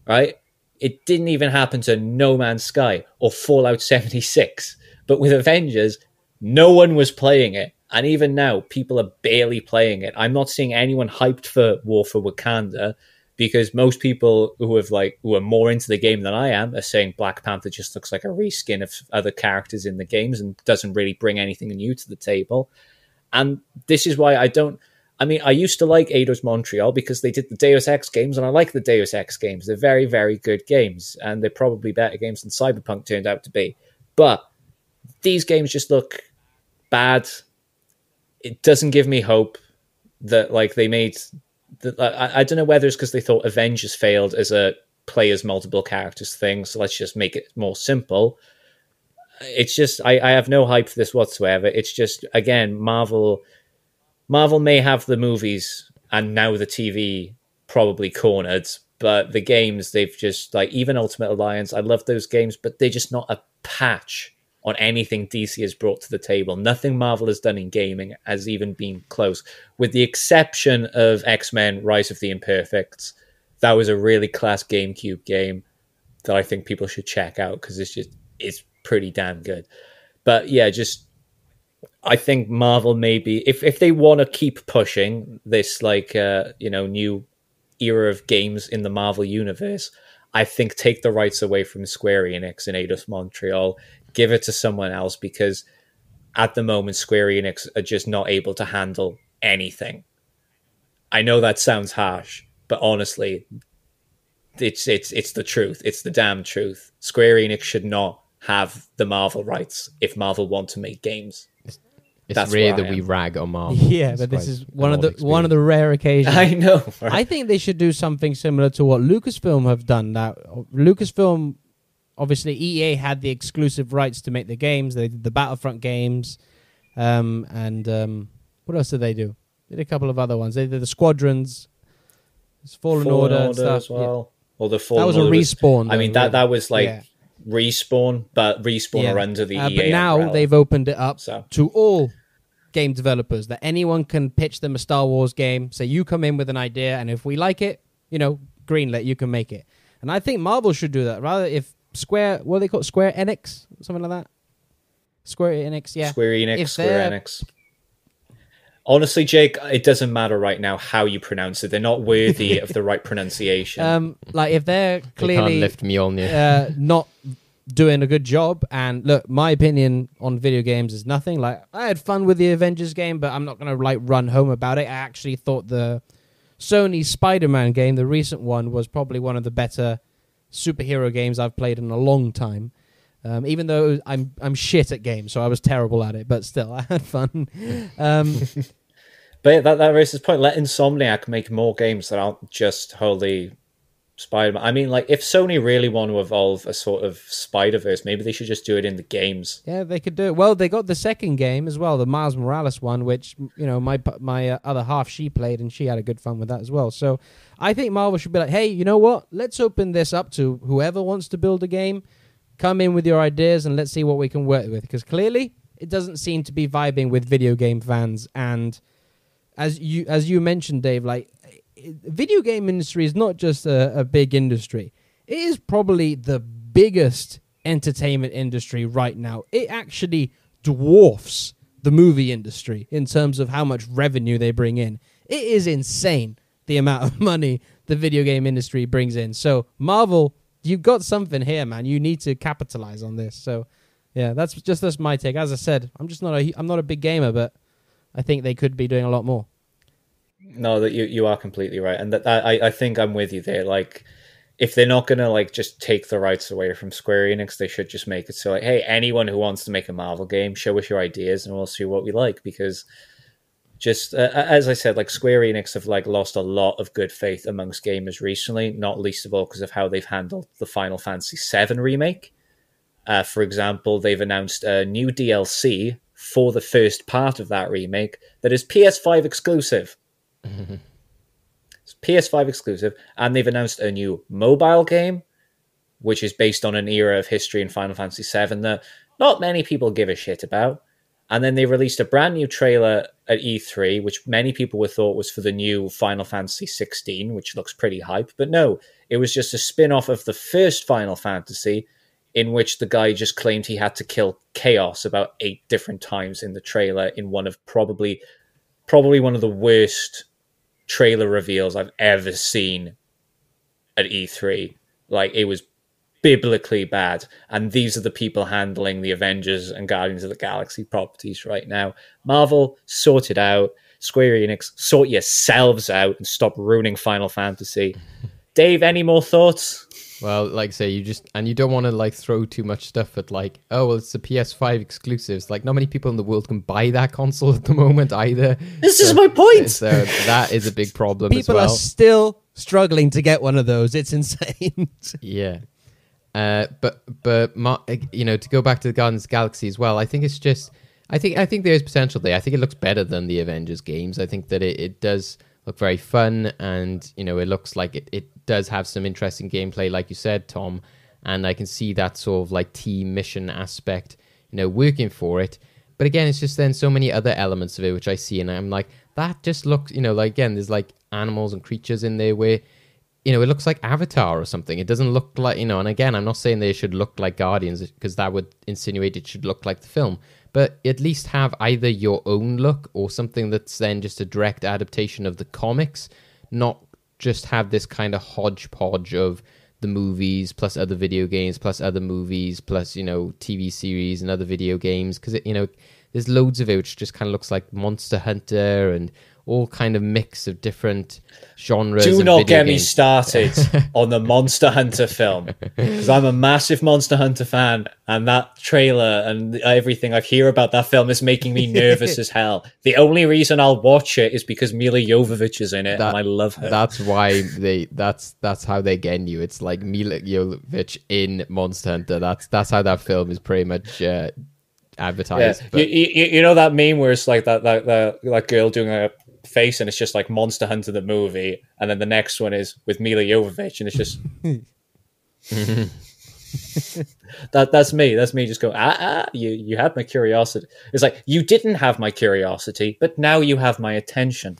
right? It didn't even happen to No Man's Sky or Fallout 76. But with Avengers, no one was playing it. And even now, people are barely playing it. I'm not seeing anyone hyped for War for Wakanda because most people who are more into the game than I am are saying Black Panther just looks like a reskin of other characters in the games and doesn't really bring anything new to the table. And this is why I used to like Eidos Montreal because they did the Deus Ex games, and I like the Deus Ex games. They're very, very good games, and they're probably better games than Cyberpunk turned out to be. But these games just look bad. It doesn't give me hope that like they made... I don't know whether it's because they thought Avengers failed as a players multiple characters thing, so let's just make it more simple. It's just... I have no hype for this whatsoever. It's just, again, Marvel may have the movies and now the TV probably cornered, but the games, they've just, like, even Ultimate Alliance, I love those games, but they're just not a patch on anything DC has brought to the table. Nothing Marvel has done in gaming has even been close, with the exception of X-Men Rise of the Imperfects. That was a really class GameCube game that I think people should check out because it's pretty damn good. But yeah, I think Marvel maybe, if they want to keep pushing this like new era of games in the Marvel universe, I think take the rights away from Square Enix and Eidos Montreal, give it to someone else, because at the moment Square Enix are just not able to handle anything. I know that sounds harsh, but honestly, it's the truth. It's the damn truth. Square Enix should not have the Marvel rights if Marvel want to make games. It's rare that we rag on Marvel. Yeah, but this is one of the rare occasions. I know. Right? I think they should do something similar to what Lucasfilm have done. Now, Lucasfilm, obviously, EA had the exclusive rights to make the games. They did the Battlefront games, and what else did they do? They did a couple of other ones. They did the Squadrons, Fallen Order and stuff as well. Yeah. Or the Fallen Order. That was a Respawn. I mean, that was like Respawn, but Respawn are under the EA but now umbrella. they've opened it up to all game developers, that anyone can pitch them a Star Wars game. So you come in with an idea, and if we like it, greenlit, you can make it. And I think Marvel should do that. Rather, if Square, what do they call it? Square Enix? Something like that? Square Enix, yeah. Square Enix. Honestly, Jake, it doesn't matter right now how you pronounce it. They're not worthy of the right pronunciation. Like, if they're clearly they can't lift Mjolnir. Not doing a good job, and look, my opinion on video games is nothing. Like, I had fun with the Avengers game, but I'm not going to run home about it. I actually thought the Sony Spider-Man game, the recent one, was probably one of the better superhero games I've played in a long time. Even though I'm shit at games, so I was terrible at it, but still, I had fun. But that raises the point. Let Insomniac make more games that aren't just wholly Spider-Man. I mean, like, if Sony really want to evolve a sort of Spider-Verse, maybe they should just do it in the games. Yeah, they could do it. Well, they got the second game as well, the Miles Morales one, which, my other half, she played, and she had a good fun with that as well. So I think Marvel should be like, hey, you know what? Let's open this up to whoever wants to build a game. Come in with your ideas, and let's see what we can work with. Because clearly, it doesn't seem to be vibing with video game fans. And as you mentioned, Dave, like, video game industry is not just a big industry. It is probably the biggest entertainment industry right now. It actually dwarfs the movie industry in terms of how much revenue they bring in. It is insane, the amount of money the video game industry brings in. So Marvel, you've got something here, man. You need to capitalize on this. So yeah, that's my take. As I said, I'm not a big gamer, but I think they could be doing a lot more. No, that you are completely right, and that I think I'm with you there. Like, if they're not gonna just take the rights away from Square Enix, they should just make it so like, hey, anyone who wants to make a Marvel game, show us your ideas, and we'll see what we like. Because just as I said, like, Square Enix have lost a lot of good faith amongst gamers recently, not least of all because of how they've handled the Final Fantasy VII remake. For example, they've announced a new DLC for the first part of that remake that is PS5 exclusive. It's PS5 exclusive, and they've announced a new mobile game, which is based on an era of history in Final Fantasy VII that not many people give a shit about. And then they released a brand new trailer at E3, which many people thought was for the new Final Fantasy 16, which looks pretty hype. But no, it was just a spin-off of the first Final Fantasy, in which the guy just claimed he had to kill Chaos about 8 different times in the trailer, in one of probably one of the worst trailer reveals I've ever seen at E3. Like, it was biblically bad, and these are the people handling the Avengers and Guardians of the Galaxy properties right now. Marvel, sort it out. Square Enix, sort yourselves out and stop ruining Final Fantasy. Dave, any more thoughts? Well, like I say, you don't want to throw too much stuff at it's the PS5 exclusives. Like, not many people in the world can buy that console at the moment either. This is my point. So that is a big problem. People as well. are still struggling to get one of those. It's insane. Yeah. But to go back to the Guardians of the Galaxy as well, I think it's just I think there's potential there. I think it looks better than the Avengers games. I think that it does look very fun, and it looks like it does have some interesting gameplay, like you said, Tom. And I can see that sort of team mission aspect, working for it. But again, it's just then so many other elements of it which I see, and I'm like, that just looks, again, there's animals and creatures in there where, it looks like Avatar or something. It doesn't look like, and again, I'm not saying they should look like Guardians, because that would insinuate it should look like the film. But at least have either your own look or something that's then just a direct adaptation of the comics, not just have this kind of hodgepodge of the movies plus other video games plus other movies plus, TV series and other video games. Because, there's loads of it which just kind of looks like Monster Hunter and all kind of mix of different genres. Do and not video get me games. started on the Monster Hunter film, because I'm a massive Monster Hunter fan, and that trailer and everything I hear about that film is making me nervous as hell. The only reason I'll watch it is because Mila Jovovich is in it, and I love her. That's why that's how they get you. It's like Mila Jovovich in Monster Hunter. That's how that film is pretty much advertised. Yeah. But... You know that meme where it's like that girl doing a face and it's just like Monster Hunter the movie, and then the next one is with Mila Jovovich and it's just that's me just going you had my curiosity. It's like, you didn't have my curiosity, but now you have my attention.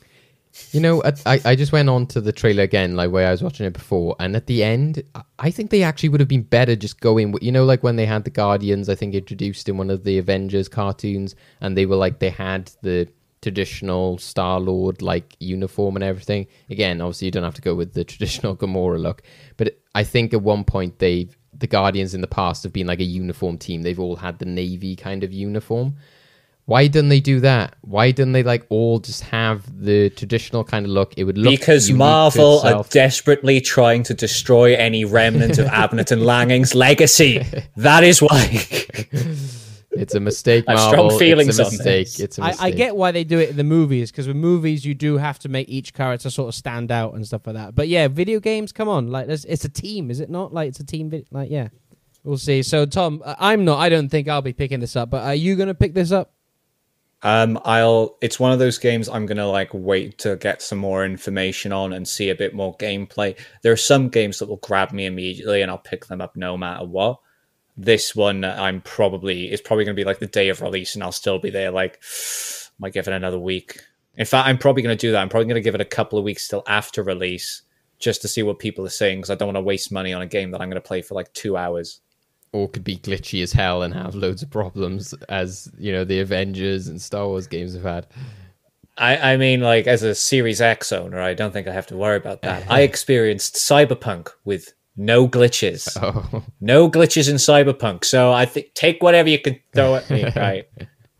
You know, I just went on to the trailer again, like where I was watching it before, and at the end, I think they actually would have been better just going, you know, like when they had the Guardians, I think introduced in one of the Avengers cartoons, and they were like, they had the traditional Star-Lord like uniform and everything. Again, obviously you don't have to go with the traditional Gamora look, but I think at one point the Guardians in the past have been like a uniform team. They've all had the Navy kind of uniform. Why didn't they do that? Why didn't they like all just have the traditional kind of look? It would look because Marvel are desperately trying to destroy any remnant of Abnett and Langing's legacy. That is why. It's a mistake, I have Marvel. strong feelings it's a mistake. on this. It's a mistake. I get why they do it in the movies, because with movies you do have to make each character sort of stand out and stuff like that. But yeah, video games, come on, like it's a team, is it not? Like it's a team, like yeah, we'll see. So Tom, I don't think I'll be picking this up, but are you going to pick this up? It's one of those games I'm gonna like wait to get some more information on and see a bit more gameplay. There are some games that will grab me immediately and I'll pick them up no matter what. This one it's probably gonna be like the day of release and I'll still be there like, might give it another week. In fact, I'm probably gonna do that. I'm probably gonna give it a couple of weeks till after release just to see what people are saying, because I don't want to waste money on a game that I'm gonna play for like 2 hours. Or could be glitchy as hell and have loads of problems, as you know the Avengers and Star Wars games have had. I mean, like, as a Series X owner, I don't think I have to worry about that. I experienced Cyberpunk with no glitches. Oh. No glitches in Cyberpunk. So I think take whatever you can throw at me, right?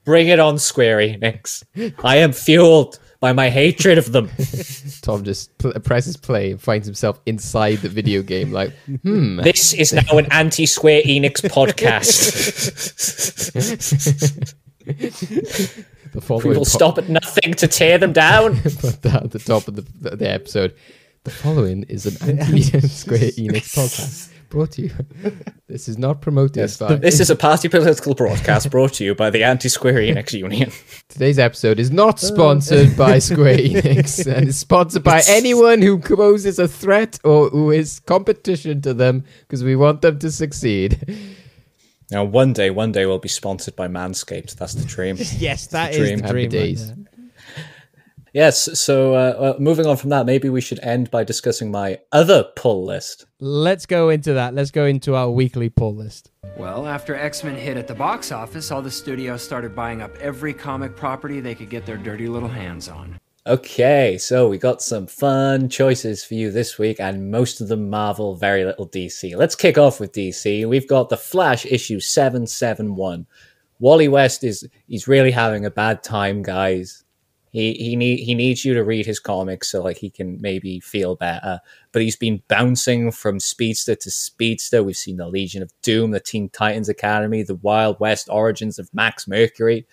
Bring it on, Square Enix. I am fueled by my hatred of them. Tom just presses play and finds himself inside the video game like, This is now an anti-Square Enix podcast. We will stop at nothing to tear them down. But at the top of the episode, the following is an anti-Square Enix podcast. Brought to you. This is not promoted by... This is a party political broadcast brought to you by the Anti-Square Enix Union. Today's episode is not sponsored by Square Enix and is sponsored by anyone who poses a threat or who is competition to them, because we want them to succeed. Now, one day we'll be sponsored by Manscaped. That's the dream. Yes, that is the dream. Days. Right. Yes, so moving on from that, maybe we should end by discussing my other pull list. Let's go into that. Let's go into our weekly pull list. Well, after X-Men hit at the box office, all the studios started buying up every comic property they could get their dirty little hands on. Okay, so we got some fun choices for you this week, and most of them Marvel, very little DC. Let's kick off with DC. We've got The Flash issue 771. Wally West he's really having a bad time, guys. He needs you to read his comics so like he can maybe feel better. But he's been bouncing from speedster to speedster. We've seen the Legion of Doom, the Teen Titans Academy, the Wild West origins of Max Mercury.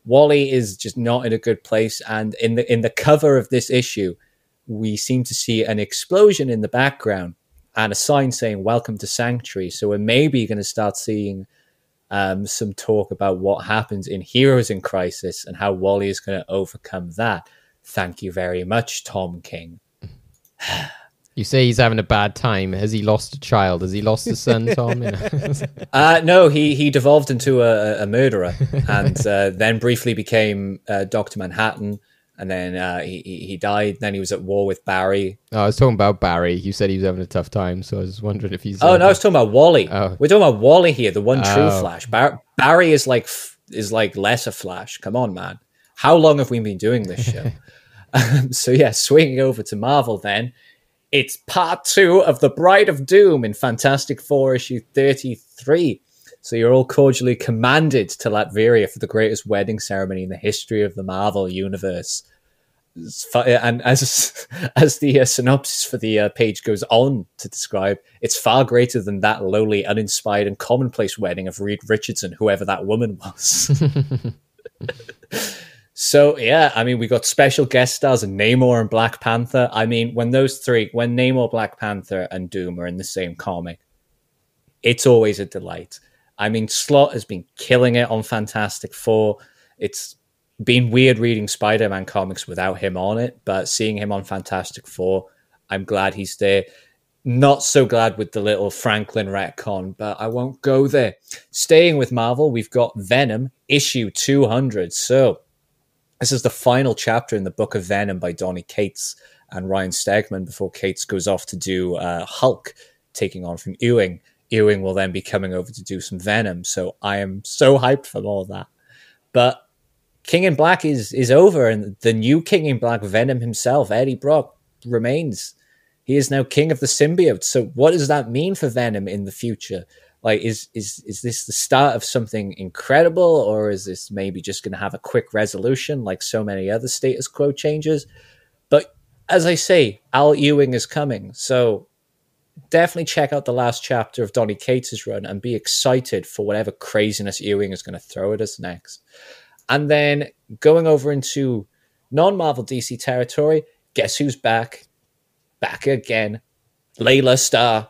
Wally is just not in a good place. And in the cover of this issue, we seem to see an explosion in the background and a sign saying "Welcome to Sanctuary." So we're maybe going to start seeing some talk about what happens in Heroes in Crisis and how Wally is going to overcome that. Thank you very much, Tom King. You say he's having a bad time. Has he lost a child? Has he lost a son, Tom? No, he devolved into a murderer and then briefly became Dr. Manhattan. And then he died. Then he was at war with Barry. Oh, I was talking about Barry. You said he was having a tough time, so I was wondering if he's... Oh, no, I was talking about Wally. Oh. We're talking about Wally here, the one true Flash. Barry is like lesser Flash. Come on, man. How long have we been doing this show? So yeah, swinging over to Marvel then. It's part 2 of The Bride of Doom in Fantastic Four issue 33. So you're all cordially commanded to Latveria for the greatest wedding ceremony in the history of the Marvel Universe. and as the synopsis for the page goes on to describe, it's far greater than that lowly, uninspired, and commonplace wedding of Reed Richardson, whoever that woman was. So, yeah, I mean, we got special guest stars in Namor and Black Panther. I mean, when Namor, Black Panther, and Doom are in the same comic, it's always a delight. I mean, Slott has been killing it on Fantastic Four. It's been weird reading Spider-Man comics without him on it, but seeing him on Fantastic Four, I'm glad he's there. Not so glad with the little Franklin retcon, but I won't go there. Staying with Marvel, we've got Venom, issue 200. So, this is the final chapter in the Book of Venom by Donny Cates and Ryan Stegman before Cates goes off to do Hulk, taking on from Ewing. Ewing will then be coming over to do some Venom, so I am so hyped for all that. But King in Black is over, and the new King in Black, Venom himself, Eddie Brock, remains. He is now king of the symbiote. So what does that mean for Venom in the future? Like, is this the start of something incredible, or is this maybe just going to have a quick resolution like so many other status quo changes? But as I say, Al Ewing is coming, so definitely check out the last chapter of Donny Cates' run and be excited for whatever craziness Ewing is going to throw at us next. And then going over into non-Marvel DC territory, guess who's back? Back again. Layla Starr.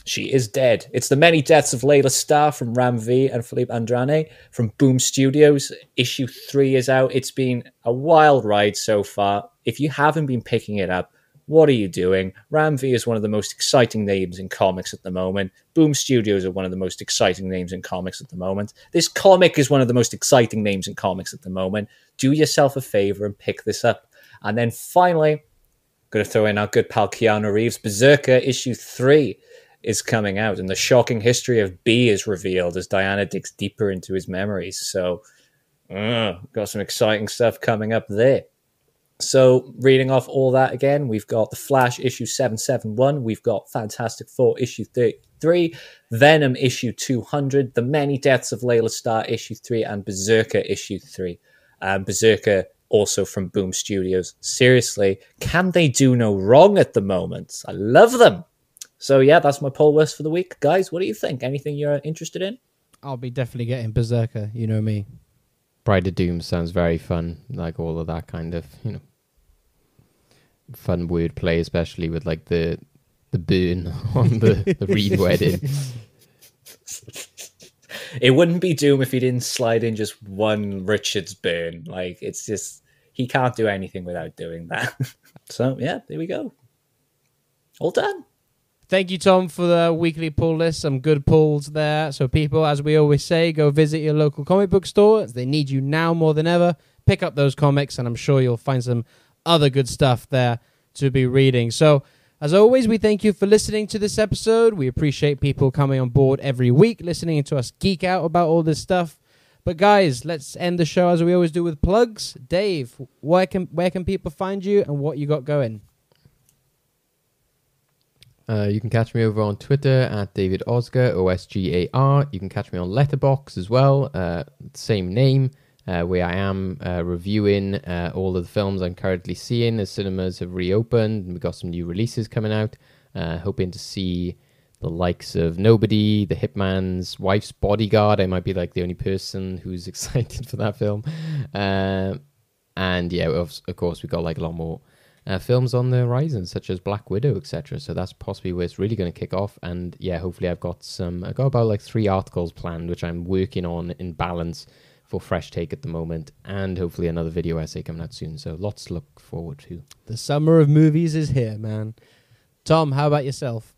She is dead. It's the many deaths of Layla Starr from Ram V and Philippe Andrade from Boom Studios. Issue 3 is out. It's been a wild ride so far. If you haven't been picking it up, what are you doing? Ram V is one of the most exciting names in comics at the moment. Boom Studios are one of the most exciting names in comics at the moment. This comic is one of the most exciting names in comics at the moment. Do yourself a favor and pick this up. And then finally, going to throw in our good pal Keanu Reeves. Berserker issue 3 is coming out, and the shocking history of B is revealed as Diana digs deeper into his memories. So, got some exciting stuff coming up there. So, reading off all that again, we've got The Flash issue 771, we've got Fantastic Four issue 33, Venom issue 200, The Many Deaths of Layla Starr issue 3, and Berserker issue 3. Berserker also from Boom Studios. Seriously, can they do no wrong at the moment? I love them. So yeah, that's my poll list for the week. Guys, what do you think? Anything you're interested in? I'll be definitely getting Berserker, you know me. Bride of Doom sounds very fun, like all of that kind of, fun wordplay, especially with like the burn on the Reed wedding. It wouldn't be Doom if he didn't slide in just one Richards burn. Like, it's just, he can't do anything without doing that. So yeah, there we go. All done. Thank you, Tom, for the weekly pull list. Some good pulls there. So people, as we always say, go visit your local comic book store. They need you now more than ever. Pick up those comics, and I'm sure you'll find some other good stuff there to be reading. So, as always, we thank you for listening to this episode. We appreciate people coming on board every week, listening to us geek out about all this stuff. But guys, let's end the show as we always do with plugs. Dave, where can people find you and what you got going? You can catch me over on Twitter at David Osgar, Osgar. You can catch me on Letterboxd as well, same name, where I am reviewing all of the films I'm currently seeing as cinemas have reopened. We've got some new releases coming out. Hoping to see the likes of Nobody, The Hitman's Wife's Bodyguard. I might be like the only person who's excited for that film. And yeah, of course, we've got like a lot more films on the horizon, such as Black Widow, etc. So that's possibly where it's really going to kick off. And yeah, hopefully I've got about like 3 articles planned, which I'm working on in balance for Fresh Take at the moment, and hopefully another video essay coming out soon. So lots to look forward to. The summer of movies is here, man. Tom, how about yourself?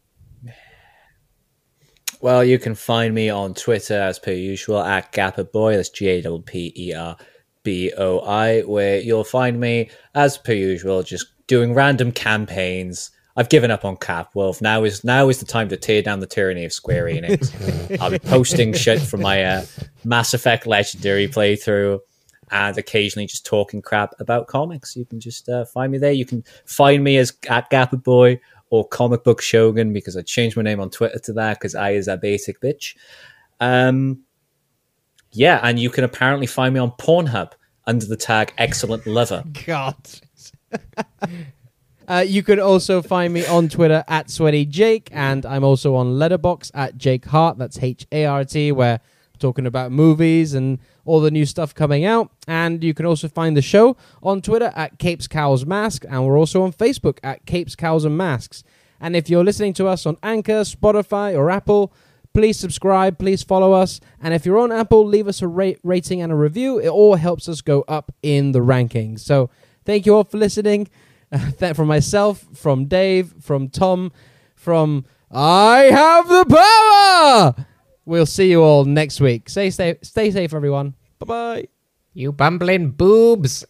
Well, you can find me on Twitter as per usual at Gapperboi. That's GAPPERBOI, where you'll find me as per usual just doing random campaigns. I've given up on Cap Wolf. Now is the time to tear down the tyranny of Square Enix. I'll be posting shit from my Mass Effect Legendary playthrough and occasionally just talking crap about comics. You can just find me there. You can find me as at Gapperboy or Comic Book Shogun, because I changed my name on Twitter to that because I is a basic bitch. Yeah, and you can apparently find me on Pornhub under the tag Excellent Lover. God. You can also find me on Twitter at SweatyJake, and I'm also on Letterboxd at Jake Hart. That's Hart, where I'm talking about movies and all the new stuff coming out. And you can also find the show on Twitter at Cowls Masks, and we're also on Facebook at Cowls and Masks. And if you're listening to us on Anchor, Spotify, or Apple, please subscribe, please follow us. And if you're on Apple, leave us a rating and a review. It all helps us go up in the rankings. So thank you all for listening. From myself, from Dave, from Tom, from I Have the Power! We'll see you all next week. Stay safe, everyone. Bye-bye. You bumbling boobs.